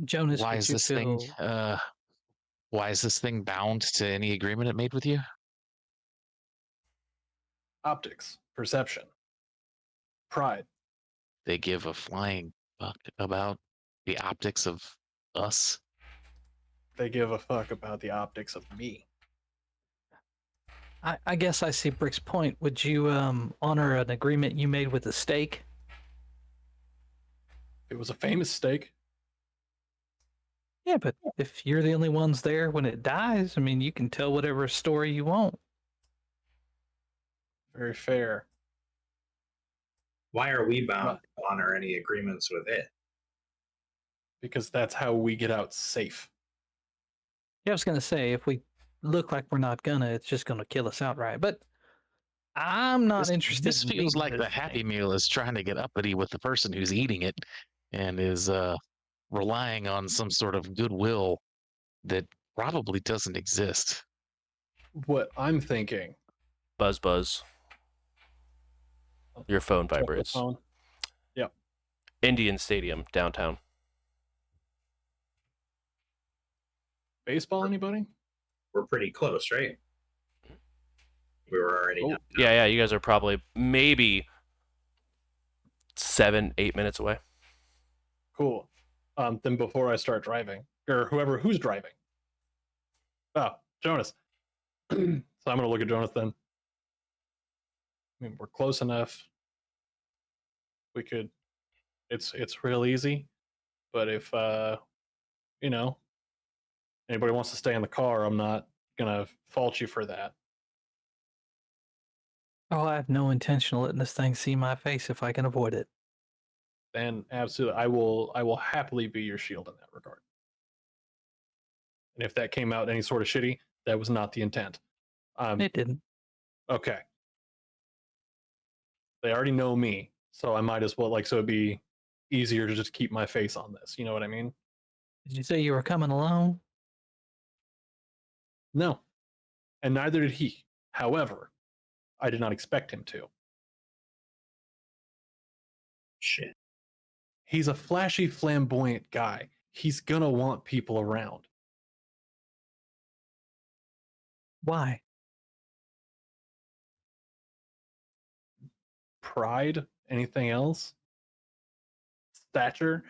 S3: Jonas,
S2: Why
S3: would
S2: is
S3: you
S2: this
S3: feel?
S2: thing? Why is this thing bound to any agreement it made with you?
S5: Optics, perception, pride.
S2: They give a flying fuck about the optics of us.
S5: They give a fuck about the optics of me.
S3: I guess I see Brick's point. Would you honor an agreement you made with the stake?
S5: It was a famous stake.
S3: Yeah, but if you're the only ones there when it dies, I mean, you can tell whatever story you want.
S5: Very fair.
S4: Why are we bound to honor any agreements with it?
S5: Because that's how we get out safe.
S3: Yeah, I was gonna say if we look like we're not gonna, it's just gonna kill us outright. But I'm not interested.
S2: This
S3: in
S2: feels
S3: meeting
S2: like the
S3: this
S2: Happy
S3: thing.
S2: Meal is trying to get uppity with the person who's eating it and is relying on some sort of goodwill that probably doesn't exist.
S5: What I'm thinking.
S1: Buzz, buzz. Your phone
S5: Check the
S1: vibrates.
S5: phone. Yep.
S1: Indian Stadium, downtown.
S5: Baseball, anybody?
S4: We're pretty close, right? We were already.
S5: Oh,
S1: Yeah, you guys are probably maybe 7, 8 minutes away.
S5: cool. Then before I start driving, or who's driving. Oh, Jonas. So I'm gonna look at Jonas then. I mean, we're close enough. We could. It's real easy, but if you know, anybody wants to stay in the car, I'm not gonna fault you for that.
S3: Oh, I have no intention of letting this thing see my face if I can avoid it.
S5: Then absolutely, I will happily be your shield in that regard. And if that came out any sort of shitty, that was not the intent.
S3: It didn't.
S5: Okay. They already know me, so I might as well so it'd be easier to just keep my face on this. You know what I mean?
S3: Did you say you were coming alone?
S5: No. And neither did he. However, I did not expect him to.
S4: Shit.
S5: He's a flashy, flamboyant guy. He's gonna want people around.
S3: Why?
S5: Pride? Anything else? Stature?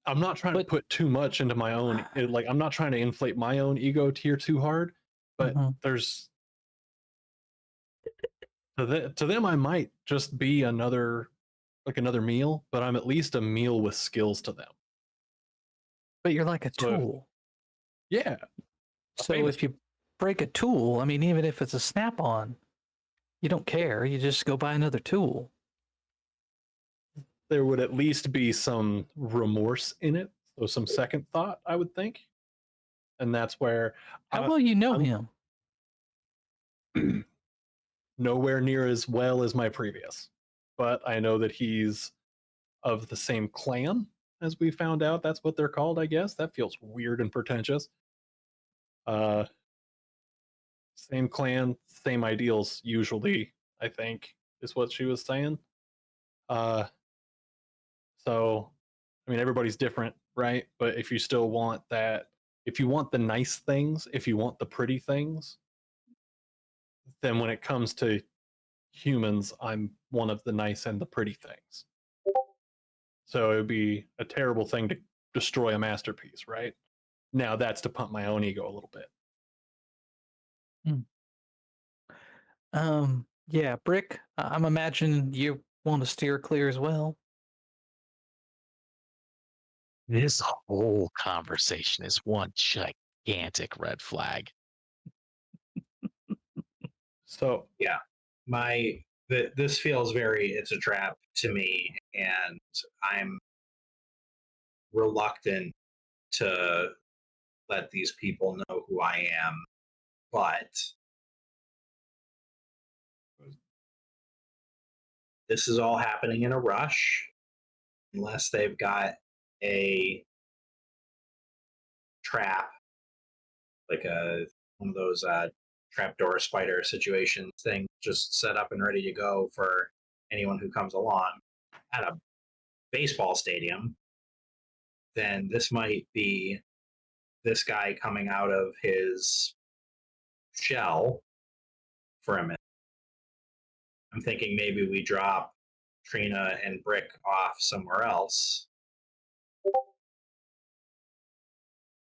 S5: I'm not trying to put too much into my own. I'm not trying to inflate my own ego tier too hard. But there's to them, I might just be another meal, but I'm at least a meal with skills to them.
S3: But you're like a tool.
S5: Yeah.
S3: So if you break a tool, I mean, even if it's a snap-on, you don't care. You just go buy another tool.
S5: There would at least be some remorse in it, so some second thought, I would think. and that's where
S3: How well you know
S5: I'm-
S3: him?
S5: nowhere near as well as my previous, but I know that he's of the same clan as we found out. That's what they're called, I guess. That feels weird and pretentious. Uh, Same clan, same ideals. Usually, I think is what she was saying. Uh, so, I mean, everybody's different, right? But if you still want that, if you want the nice things, if you want the pretty things, then when it comes to humans, I'm one of the nice and the pretty things. So it would be a terrible thing to destroy a masterpiece, right? Now that's to pump my own ego a little bit.
S3: Yeah, Brick, I'm imagining you want to steer clear as well.
S2: This whole conversation is one gigantic red flag.
S5: So
S4: Yeah, this feels very, it's a trap to me, and I'm reluctant to let these people know who I am, but this is all happening in a rush unless they've got a trap, like a one of those trapdoor spider situation thing, just set up and ready to go for anyone who comes along at a baseball stadium. Then this might be this guy coming out of his shell for a minute. I'm thinking maybe we drop Trina and Brick off somewhere else.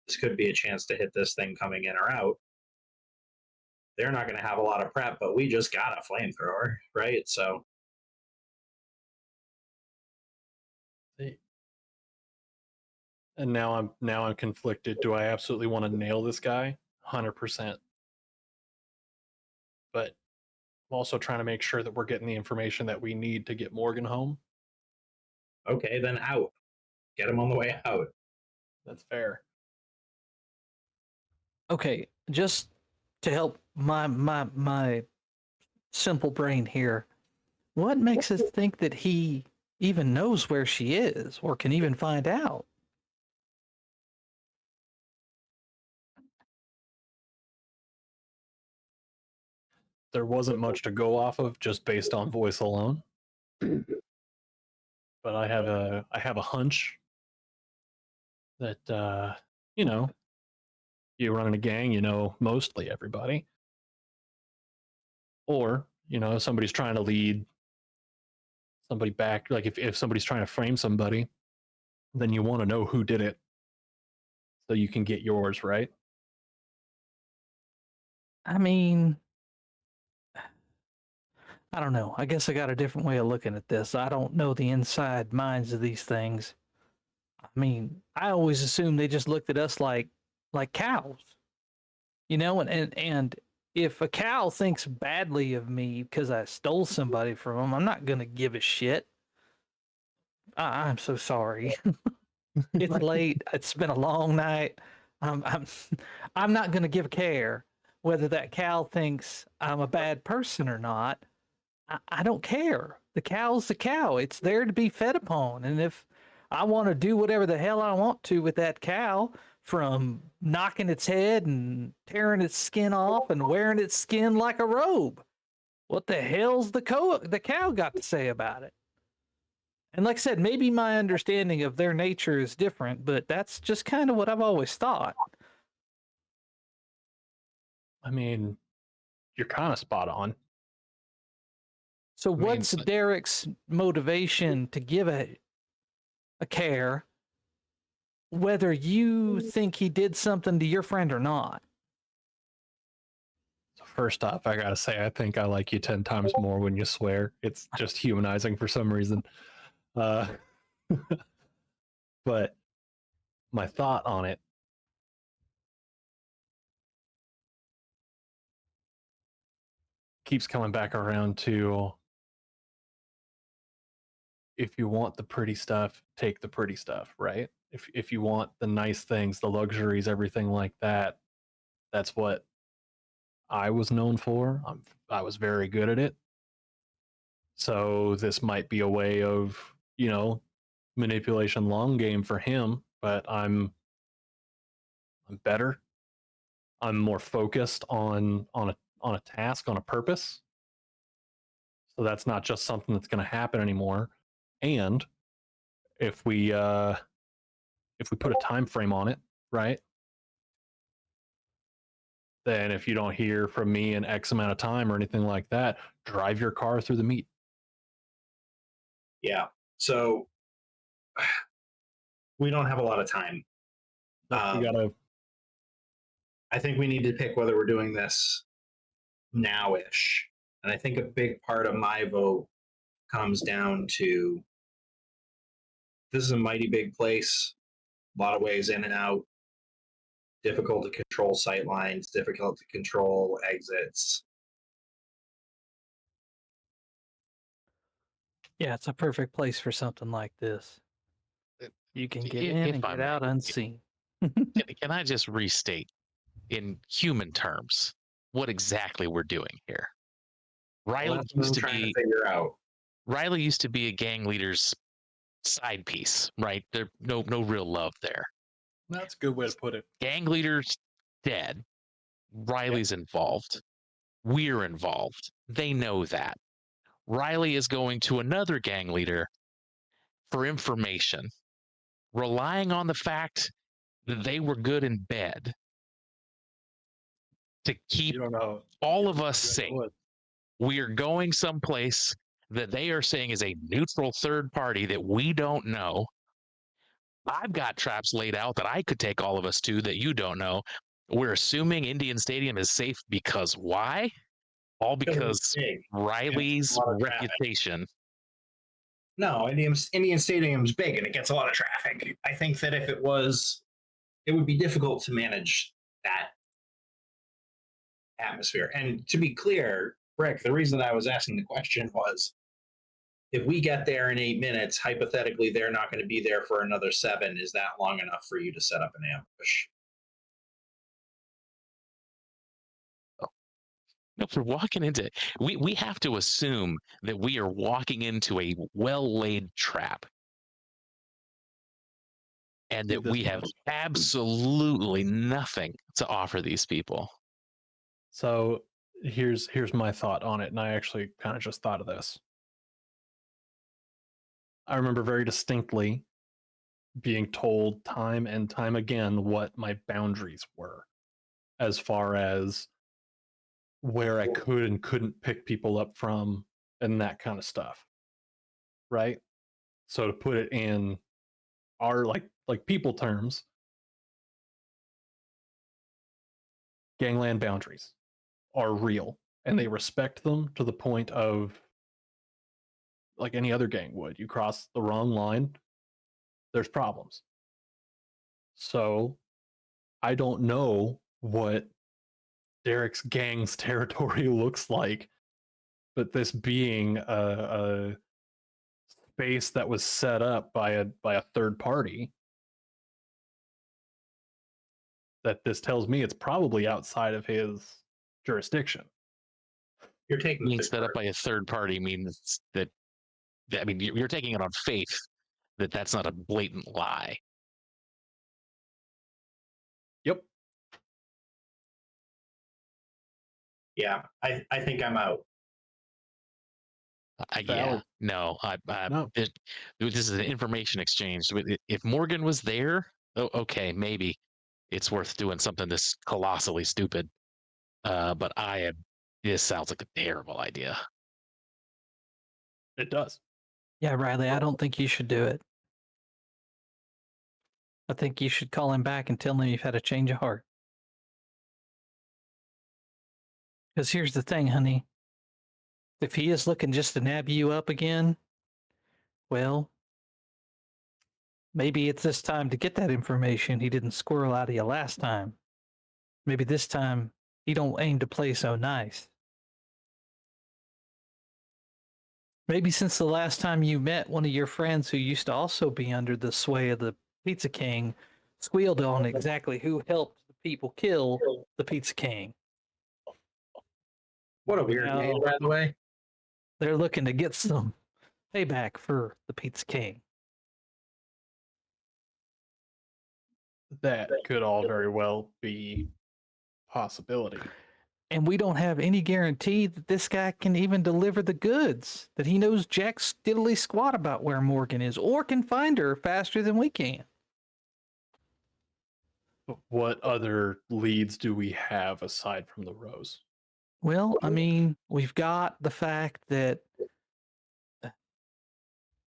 S4: This could be a chance to hit this thing coming in or out. They're not going to have a lot of prep, but we just got a flamethrower, right? So,
S5: and now I'm conflicted. Do I absolutely want to nail this guy? 100%. But I'm also trying to make sure that we're getting the information that we need to get Morgan home.
S4: okay, then out. Get him on the way out.
S5: That's fair.
S3: Okay, just to help my simple brain here, what makes us think that he even knows where she is or can even find out?
S5: There wasn't much to go off of just based on voice alone. But I have a hunch that you know, you run in a gang, you know mostly everybody. Or, if somebody's trying to lead somebody back, like if somebody's trying to frame somebody, then you want to know who did it so you can get yours, right?
S3: I mean, I don't know. I guess I got a different way of looking at this. I don't know the inside minds of these things. I mean, I always assumed they just looked at us like cows, and if a cow thinks badly of me because I stole somebody from them, I'm not gonna give a shit. I'm so sorry. It's late. It's been a long night. I'm I'm not gonna give a care whether that cow thinks I'm a bad person or not. I don't care. The cow's the cow. It's there to be fed upon. And if I want to do whatever the hell I want to with that cow, from knocking its head and tearing its skin off and wearing its skin like a robe, what the hell's the cow got to say about it? And like I said, maybe my understanding of their nature is different, but that's just kind of what I've always thought.
S5: I mean, you're kind of spot on.
S3: So
S2: I mean,
S3: what's Derek's motivation to give a care whether you think he did something to your friend or not?
S5: First off, I gotta say, I think I like you 10 times more when you swear. It's just humanizing for some reason. Uh, but my thought on it keeps coming back around to if you want the pretty stuff, take the pretty stuff, right? If you want the nice things, the luxuries, everything like that, that's what I was known for. I was very good at it. So this might be a way of, manipulation long game for him, but I'm better. I'm more focused on a task, on a purpose. So that's not just something that's going to happen anymore. And if we put a time frame on it, right? Then if you don't hear from me in X amount of time or anything like that, drive your car through the meat.
S4: Yeah. So we don't have a lot of time.
S5: We gotta.
S4: I think we need to pick whether we're doing this now-ish. And I think a big part of my vote comes down to this is a mighty big place, a lot of ways in and out, difficult to control sight lines, difficult to control exits.
S3: Yeah, it's a perfect place for something like this. You can get in and
S2: If I
S3: get
S2: may,
S3: out unseen.
S2: can I just restate in human terms what exactly we're doing here?
S4: Well,
S2: Riley
S4: that's what I'm
S2: used to
S4: trying to
S2: be
S4: figure out.
S2: Riley used to be a gang leader's side piece, right? There no real love there.
S5: That's a good way to put it.
S2: Gang leader's dead. Riley's involved. We're involved. They know that. Riley is going to another gang leader for information, relying on the fact that they were good in bed to keep
S5: You don't know.
S2: all of us safe. We are going someplace that they are saying is a neutral third party that we don't know. I've got traps laid out that I could take all of us to that you don't know. We're assuming Indian Stadium is safe because why? All because
S4: Big.
S2: Riley's
S4: a lot of traffic.
S2: reputation.
S4: No, Indian Stadium's big and it gets a lot of traffic. I think that if it was, it would be difficult to manage that atmosphere. And to be clear, Rick, the reason I was asking the question was if we get there in 8 minutes, hypothetically, they're not going to be there for another 7. Is that long enough for you to set up an ambush?
S2: No, if we're walking into we have to assume that we are walking into a well-laid trap. And that we have absolutely nothing to offer these people.
S5: So here's my thought on it, and I actually kind of just thought of this. I remember very distinctly being told time and time again what my boundaries were as far as where I could and couldn't pick people up from and that kind of stuff. Right? So to put it in our like people terms, gangland boundaries are real and they respect them to the point of like any other gang would. You cross the wrong line, there's problems. So I don't know what Derek's gang's territory looks like, but this being a space that was set up by a third party, that this tells me it's probably outside of his jurisdiction.
S4: You're taking
S2: Being set up by a third party means that I mean you're taking it on faith that that's not a blatant lie.
S5: Yep.
S4: Yeah, I think I'm out.
S2: Yeah, no,
S5: No.
S2: this is an information exchange. If Morgan was there, okay, maybe it's worth doing something this colossally stupid. But this sounds like a terrible idea.
S5: It does.
S3: Yeah, Riley, I don't think you should do it. I think you should call him back and tell him you've had a change of heart. Because here's the thing, honey. If he is looking just to nab you up again, well, maybe it's this time to get that information he didn't squirrel out of you last time. Maybe this time he don't aim to play so nice. Maybe since the last time you met one of your friends who used to also be under the sway of the Pizza King, squealed on exactly who helped the people kill the Pizza King.
S4: What a
S3: Maybe
S4: weird
S3: now
S4: name, by the way.
S3: they're looking to get some payback for the Pizza King.
S5: That could all very well be possibility.
S3: And we don't have any guarantee that this guy can even deliver the goods, that he knows jack diddly squat about where Morgan is, or can find her faster than we can.
S5: But what other leads do we have aside from the rose?
S3: Well, I mean, we've got the fact that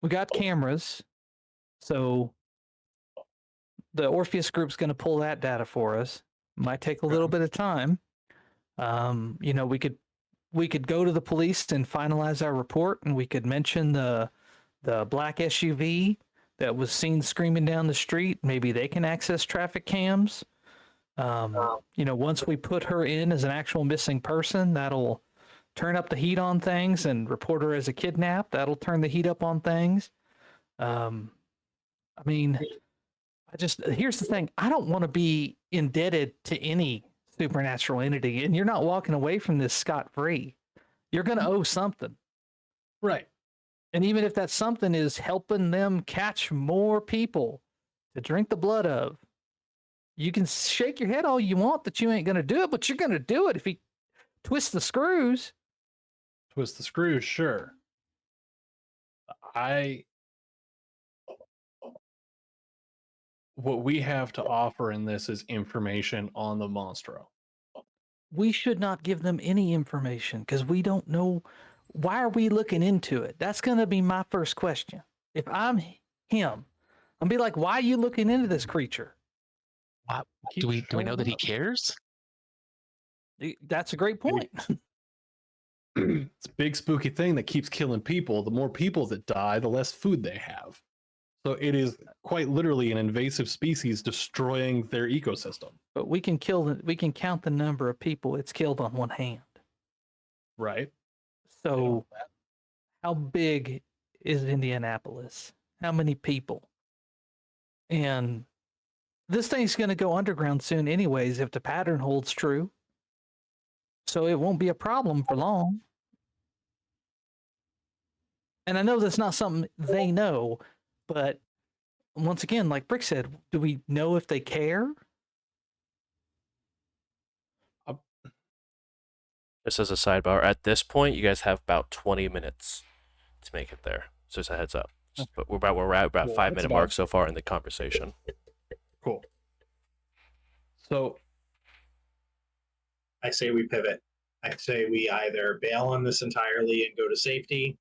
S3: we got cameras, so the Orpheus group's going to pull that data for us. Might take a little bit of time. You know, we could go to the police and finalize our report, and we could mention the black SUV that was seen screaming down the street. Maybe they can access traffic cams. You know, once we put her in as an actual missing person, that'll turn up the heat on things, and report her as a kidnap. That'll turn the heat up on things. I mean, here's the thing. I don't want to be indebted to any supernatural entity, and you're not walking away from this scot-free. You're going to owe something.
S5: Right.
S3: And even if that something is helping them catch more people to drink the blood of, you can shake your head all you want that you ain't going to do it, but you're going to do it if he twists the screws.
S5: Twist the screws, sure. What we have to offer in this is information on the Monstro.
S3: We should not give them any information because we don't know. Why are we looking into it? That's going to be my first question. If I'm him, I'll be like, why are you looking into this creature?
S2: Do we know that he cares?
S3: That's a great point.
S5: It's a big spooky thing that keeps killing people. The more people that die, the less food they have. So it is quite literally an invasive species destroying their ecosystem.
S3: But we can count the number of people it's killed on one hand.
S5: Right.
S3: So how big is Indianapolis? How many people? And this thing's going to go underground soon anyways if the pattern holds true. So it won't be a problem for long. And I know that's not something they know, but once again, like Brick said, do we know if they care?
S1: Just as a sidebar, at this point, you guys have about 20 minutes to make it there. So just a heads up. But we're at about
S5: Cool.
S1: 5-minute mark so far in the conversation.
S5: Cool. So
S4: I say we pivot. I say we either bail on this entirely and go to safety,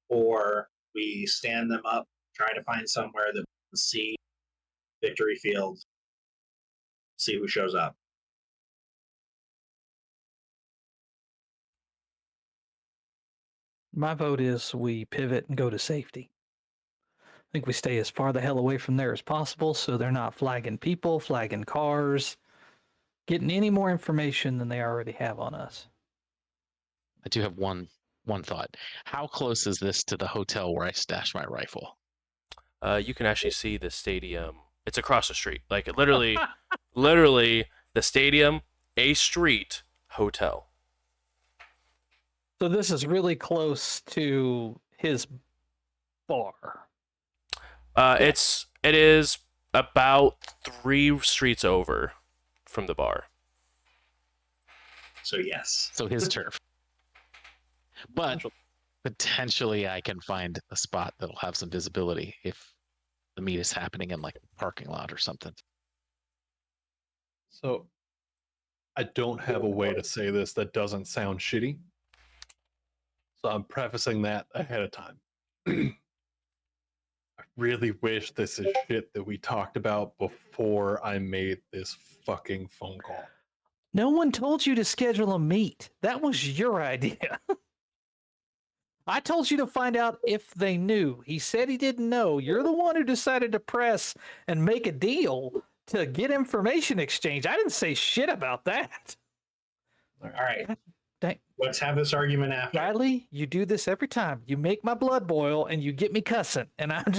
S4: or we stand them up, try to find somewhere that we can see Victory Field, see who shows up.
S3: My vote is we pivot and go to safety. I think we stay as far the hell away from there as possible so they're not flagging people, flagging cars, getting any more information than they already have on us.
S2: I do have one thought. How close is this to the hotel where I stashed my rifle?
S1: You can actually see the stadium. It's across the street. Like literally the stadium, a street, hotel.
S3: So this is really close to his bar.
S1: It is about 3 streets over from the bar.
S4: So yes.
S2: So his turf. But potentially I can find a spot that'll have some visibility if the meet is happening in like a parking lot or something.
S5: So I don't have a way to say this that doesn't sound shitty. So I'm prefacing that ahead of time. I really wish this is shit that we talked about before I made this fucking phone call.
S3: No one told you to schedule a meet. That was your idea. I told you to find out if they knew. He said he didn't know. You're the one who decided to press and make a deal to get information exchange. I didn't say shit about that.
S4: All right.
S3: Dang.
S4: Let's have this argument after.
S3: Riley, you do this every time. You make my blood boil and you get me cussing. And I'm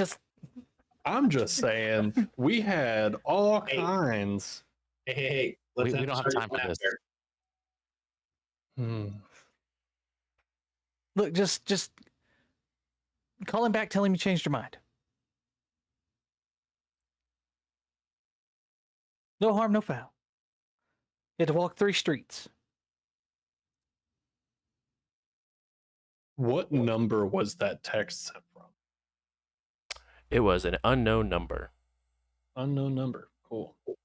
S3: just
S5: saying we had all
S4: Hey.
S5: kinds.
S4: Hey, let's
S2: We
S4: have
S2: don't
S4: this
S2: have time
S4: argument
S2: for this.
S4: after.
S3: look, just call him back, tell him you changed your mind. No harm, no foul. You had to walk 3 streets.
S5: What number was that text sent from?
S1: It was an unknown number.
S5: Unknown number. Cool. All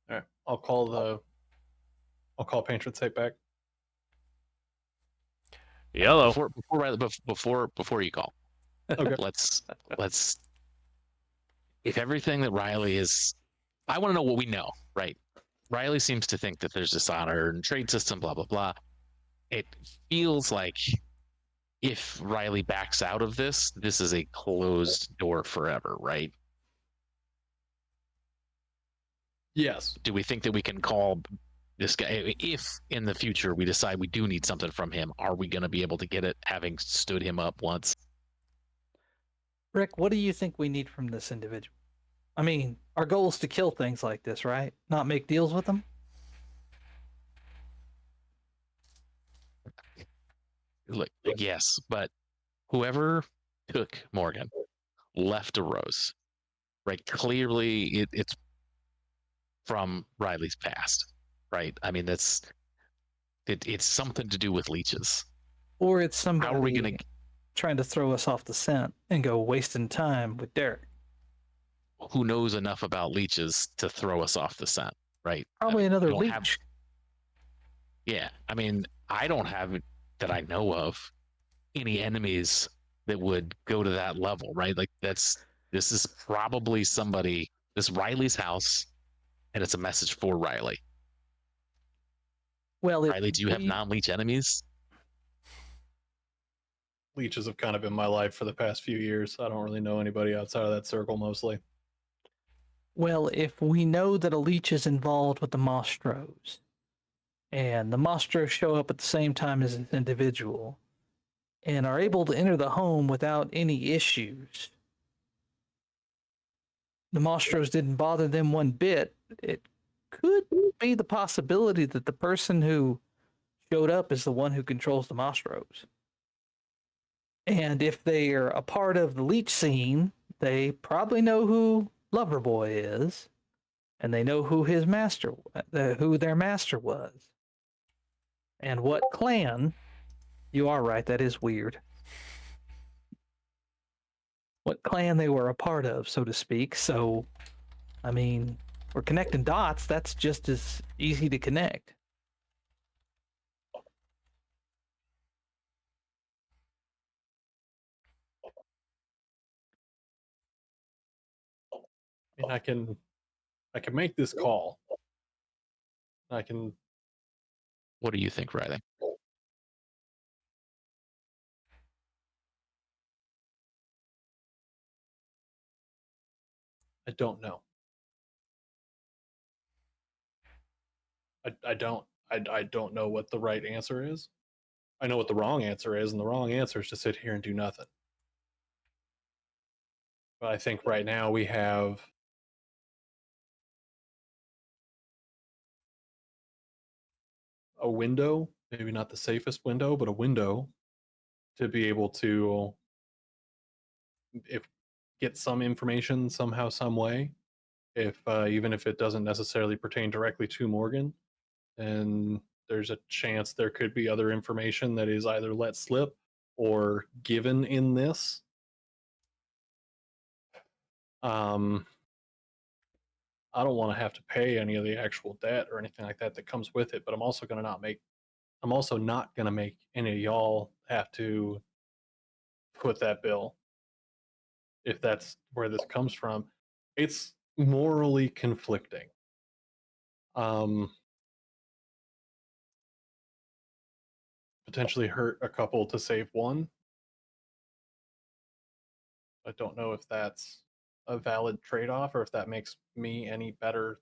S5: right. I'll call patron safe back.
S1: Yellow.
S2: Before you call,
S5: Okay.
S2: let's if everything that Riley is, I want to know what we know, right? Riley seems to think that there's dishonor and trade system, blah blah blah. It feels like if Riley backs out of this is a closed door forever, right?
S5: Yes.
S2: Do we think that we can call this guy if in the future we decide we do need something from him? Are we going to be able to get it, having stood him up once?
S3: Rick, what do you think we need from this individual? I mean, our goal is to kill things like this, right? Not make deals with them?
S2: Look, yes, but whoever took Morgan left a rose, right? Clearly, it's from Riley's past, right? I mean, it's something to do with leeches.
S3: Or it's
S2: How are we
S3: somebody
S2: going to?
S3: trying to throw us off the scent and go wasting time with Derek.
S2: Who knows enough about leeches to throw us off the scent, right?
S3: Probably
S2: I mean,
S3: another
S2: don't
S3: leech.
S2: have- yeah, I mean, I don't have that I know of any enemies that would go to that level, right? Like this is probably somebody. This Riley's house, and it's a message for Riley.
S3: Well, if
S2: Riley, do you have non-leech enemies?
S5: Leeches have kind of been my life for the past few years. I don't really know anybody outside of that circle mostly.
S3: Well, if we know that a leech is involved with the Mostros, and the Mostros show up at the same time as this individual, and are able to enter the home without any issues, the Mostros didn't bother them one bit, it could be the possibility that the person who showed up is the one who controls the Mostros. And if they're a part of the leech scene, they probably know who Loverboy is, and they know who his master, who their master was, and what clan. You are right. That is weird. What clan they were a part of, so to speak. So, I mean, we're connecting dots. That's just as easy to connect.
S5: I mean, I can make this call. I can.
S2: What do you think, Riley?
S5: I don't know. I don't. I don't know what the right answer is. I know what the wrong answer is, and the wrong answer is to sit here and do nothing. But I think right now we have a window, maybe not the safest window, but a window to be able to get some information somehow, some way. If even if it doesn't necessarily pertain directly to Morgan, and there's a chance there could be other information that is either let slip or given in this. I don't want to have to pay any of the actual debt or anything like that that comes with it, but I'm also not going to make any of y'all have to put that bill if that's where this comes from. It's morally conflicting. Potentially hurt a couple to save one. I don't know if that's a valid trade-off or if that makes me any better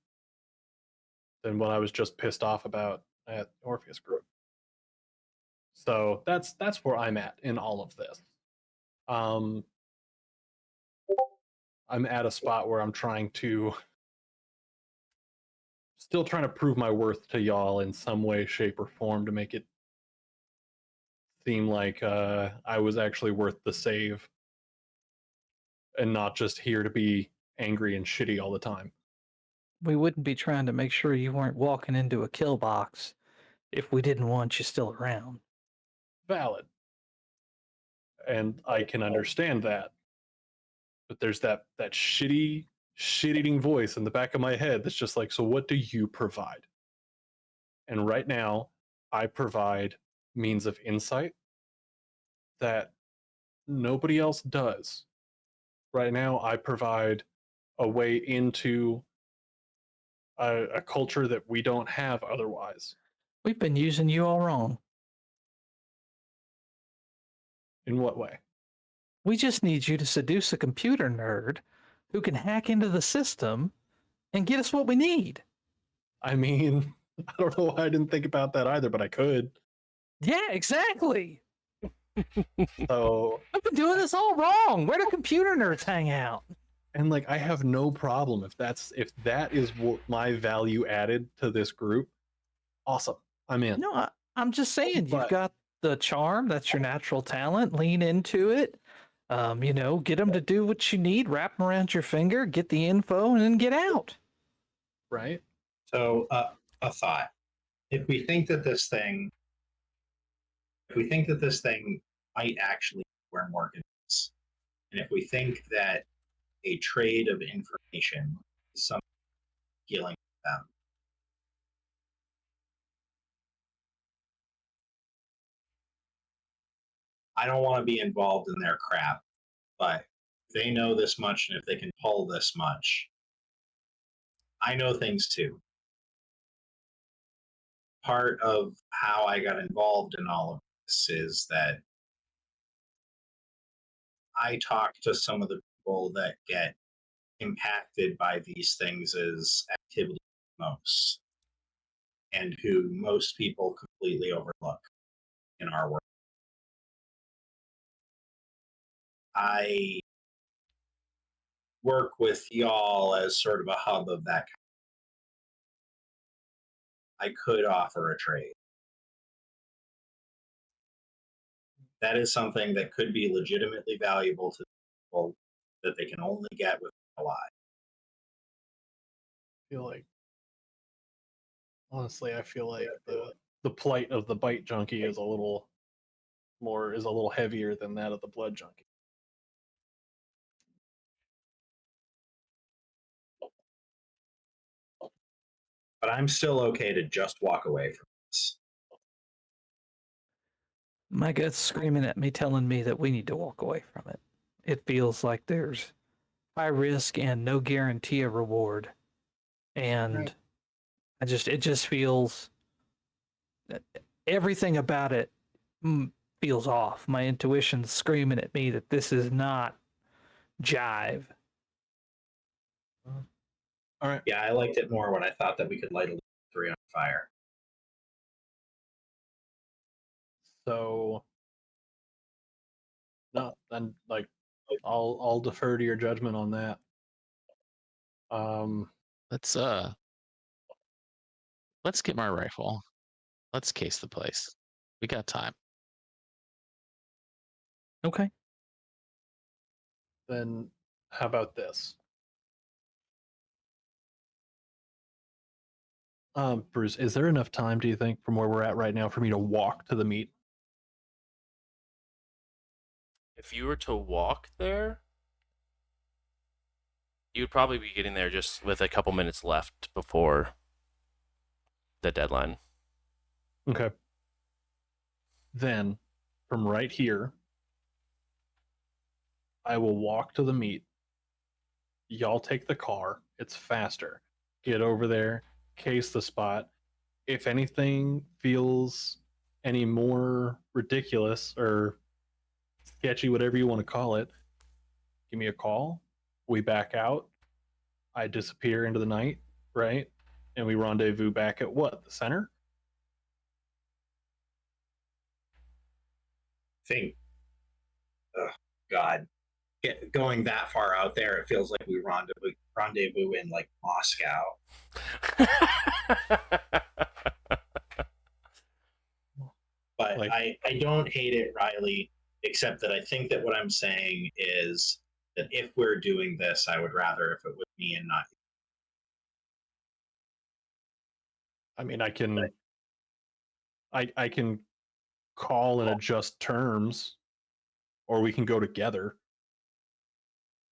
S5: than what I was just pissed off about at Orpheus Group. So that's where I'm at in all of this. I'm at a spot where I'm still trying to prove my worth to y'all in some way, shape, or form to make it seem like I was actually worth the save and not just here to be angry and shitty all the time.
S3: We wouldn't be trying to make sure you weren't walking into a kill box if we didn't want you still around.
S5: Valid. And I can understand that. But there's that shitty, shit-eating voice in the back of my head that's just like, so what do you provide? And right now, I provide means of insight that nobody else does. Right now, I provide a way into a culture that we don't have otherwise.
S3: We've been using you all wrong.
S5: In what way?
S3: We just need you to seduce a computer nerd who can hack into the system and get us what we need.
S5: I mean, I don't know why I didn't think about that either, but I could.
S3: Yeah, exactly.
S5: So,
S3: I've been doing this all wrong. Where do computer nerds hang out?
S5: and like I have no problem if that is what my value added to this group. Awesome. I'm in.
S3: No, I'm just saying, you've
S5: But-
S3: got the charm. That's your natural talent. Lean into it. Get them to do what you need. Wrap them around your finger. Get the info, and then get out.
S5: Right?
S4: So, a thought: if we think that this thing might actually be where Morgan is, and if we think that a trade of information is something healing them, I don't want to be involved in their crap, but if they know this much and if they can pull this much, I know things too. Part of how I got involved in all of this is that I talk to some of the people that get impacted by these things as activity most, and who most people completely overlook in our work. I work with y'all as sort of a hub of that. I could offer a trade. That is something that could be legitimately valuable to people that they can only get with alive.
S5: I feel like the plight of the bite junkie is a little heavier than that of the blood junkie.
S4: But I'm still okay to just walk away from this.
S3: My gut's screaming at me, telling me that we need to walk away from it. It feels like there's high risk and no guarantee of reward. And
S5: Right.
S3: it just feels, everything about it feels off. My intuition's screaming at me that this is not jive.
S5: All right.
S4: Yeah, I liked it more when I thought that we could light a 3 on fire.
S5: So no, then I'll defer to your judgment on that.
S2: Let's get my rifle. Let's case the place. We got time.
S3: Okay.
S5: Then how about this? Bruce, is there enough time, do you think, from where we're at right now for me to walk to the meet?
S1: If you were to walk there, you'd probably be getting there just with a couple minutes left before the deadline.
S5: Okay. Then, from right here, I will walk to the meet. Y'all take the car. It's faster. Get over there, case the spot. If anything feels any more ridiculous or sketchy, whatever you want to call it, give me a call. We back out. I disappear into the night, right? And we rendezvous back at what? The center?
S4: Think, oh, God, going that far out there, it feels like we rendezvous in like Moscow. But
S5: Like-
S4: I don't hate it, Riley, except that I think that what I'm saying is that if we're doing this, I would rather if it was me and not you.
S5: I mean, I can call and adjust terms, or we can go together.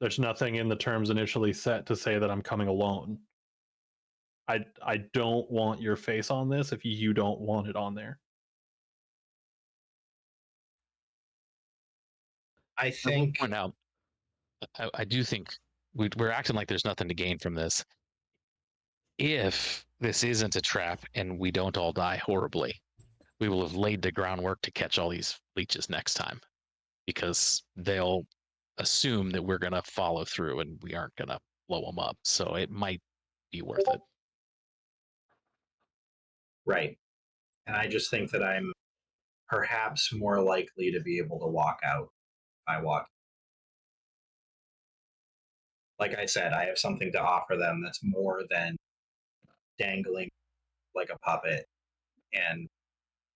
S5: There's nothing in the terms initially set to say that I'm coming alone. I don't want your face on this if you don't want it on there.
S4: I
S2: I will
S4: think
S2: point out, I do think we're acting like there's nothing to gain from this. If this isn't a trap and we don't all die horribly, we will have laid the groundwork to catch all these leeches next time, because they'll assume that we're going to follow through and we aren't going to blow them up. So it might be worth it.
S4: right. And I just think that I'm perhaps more likely to be able to walk out if I walk. Like I said, I have something to offer them that's more than dangling like a puppet and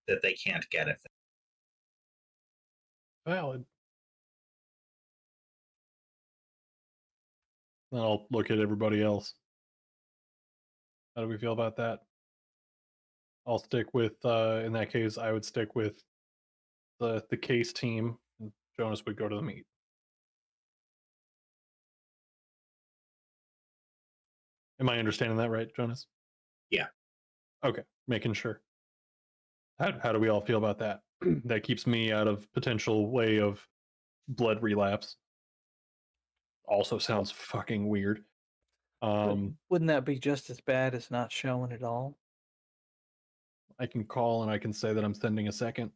S4: that they can't get if
S5: Valid. Then I'll look at everybody else. How do we feel about that? I'll stick with in that case I would stick with the case team, and Jonas would go to the meet. Am I understanding that right, Jonas?
S4: Yeah.
S5: Okay, making sure. How do we all feel about that? That keeps me out of potential way of blood relapse. Also sounds fucking weird.
S3: Wouldn't that be just as bad as not showing at all?
S5: I can call and I can say that I'm sending a second.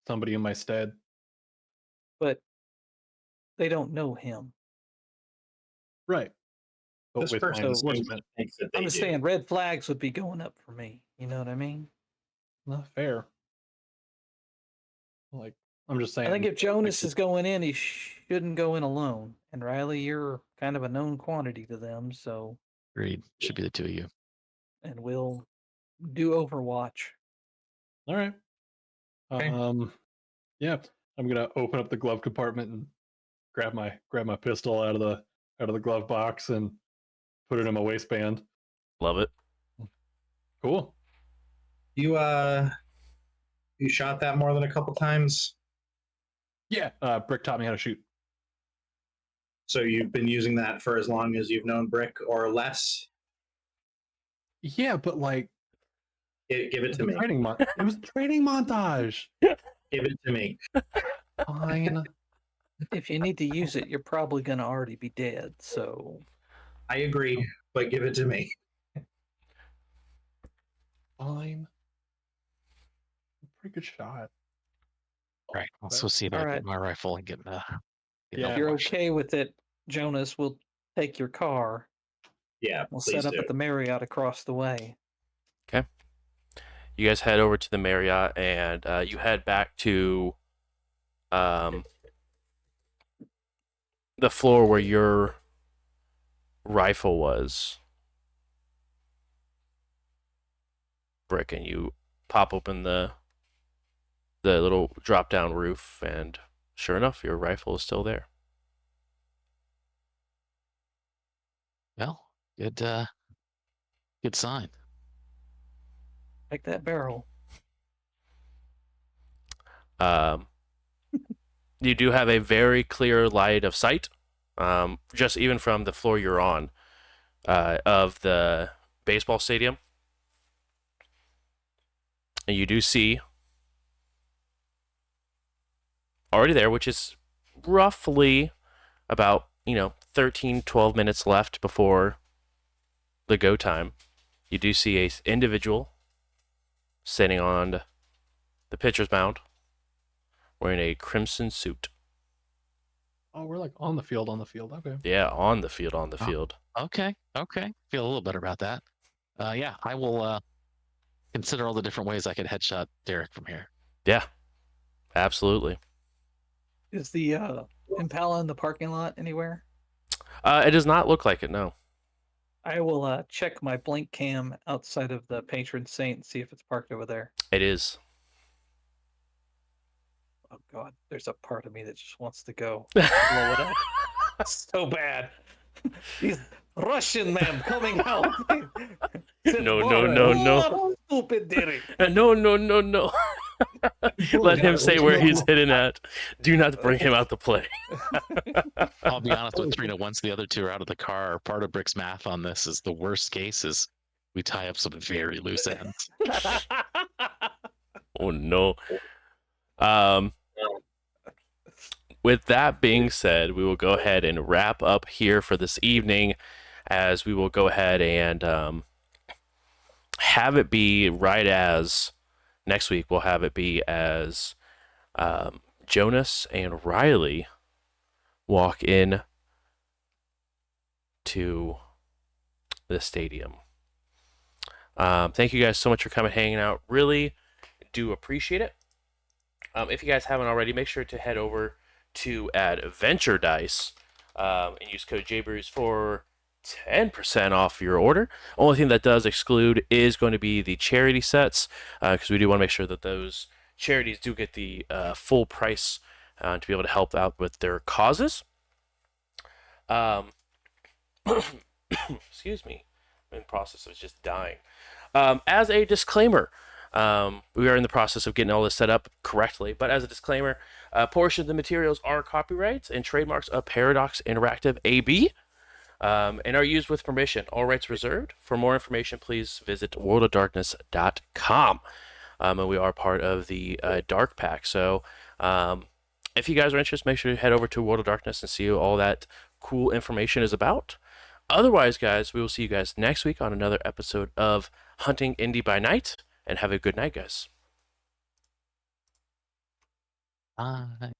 S5: Somebody in my stead.
S3: But they don't know him.
S5: Right. But
S4: this
S5: with my
S4: person seems to
S5: enforcement,
S4: think that they
S3: I'm just
S4: do.
S3: saying red flags would be going up for me. You know what I mean?
S5: not fair. Like, I'm just saying.
S3: I think if Jonas
S5: like,
S3: is going in, he shouldn't go in alone. And Riley, you're kind of a known quantity to them, so
S2: Agreed. Should be the two of you.
S3: and we'll do Overwatch.
S5: All right.
S4: Okay.
S5: Yeah, I'm gonna open up the glove compartment and grab my pistol out of the glove box and put it in my waistband.
S1: Love it.
S5: Cool.
S4: You shot that more than a couple times,
S5: Yeah, Brick taught me how to shoot.
S4: so you've been using that for as long as you've known Brick or less.
S5: Yeah, but like
S4: Give it to me.
S5: it was a training montage.
S4: Give it to me.
S5: Fine.
S3: If you need to use it, you're probably going to already be dead. So
S4: I agree, but give it to me.
S5: Fine. Pretty good shot.
S2: Right. Let's
S5: But-
S2: go see about
S3: All right.
S2: getting my rifle and getting
S5: Yeah.
S3: if you're
S2: Overwatch.
S3: okay with it, Jonas, we'll take your car.
S4: Yeah,
S3: We'll
S4: please
S3: set up
S4: do.
S3: at the Marriott across the way.
S1: You guys head over to the Marriott and you head back to the floor where your rifle was, Brick, and you pop open the little drop down roof, and sure enough, your rifle is still there.
S2: Well, good sign.
S3: Like that barrel.
S1: Um, you do have a very clear light of sight, just even from the floor you're on, of the baseball stadium. And you do see already there, which is roughly about 13 12 minutes left before the go time. You do see a individual sitting on the pitcher's mound wearing a crimson suit.
S5: Oh, we're like on the field. Okay.
S1: Yeah, on the field.
S2: Oh. Okay. Feel a little better about that. Yeah, I will consider all the different ways I could headshot Derek from here.
S1: Yeah, absolutely.
S3: Is the Impala in the parking lot anywhere?
S1: It does not look like it, no.
S3: I will check my blink cam outside of the patron saint and see if it's parked over there.
S1: It is.
S3: Oh God, there's a part of me that just wants to go blow it up so bad. These Russian men coming out.
S1: No, no, no, no.
S3: Stupid Derek.
S1: No, no, no, no. Let him say where he's hidden at. Do not bring him out to play.
S2: I'll be honest with Trina. Once the other two are out of the car, part of Brick's math on this is the worst case is we tie up some very loose ends.
S1: Oh no. With that being said, we will go ahead and wrap up here for this evening, as we will go ahead and have it be right as next week. We'll have it be as Jonas and Riley walk in to the stadium. Thank you guys so much for coming, hanging out. Really do appreciate it. If you guys haven't already, make sure to head over to Adventure Dice and use code JBrews for 10% off your order. Only thing that does exclude is going to be the charity sets, because we do want to make sure that those charities do get the full price to be able to help out with their causes. Excuse me. I'm in the process of just dying. As a disclaimer, we are in the process of getting all this set up correctly, but as a disclaimer, a portion of the materials are copyrights and trademarks of Paradox Interactive AB, and are used with permission. All rights reserved. For more information, please visit worldofdarkness.com. And we are part of the Dark Pack. So if you guys are interested, make sure to head over to World of Darkness and see what all that cool information is about. Otherwise, guys, we will see you guys next week on another episode of Hunting Indy by Night. And have a good night, guys.
S2: Bye.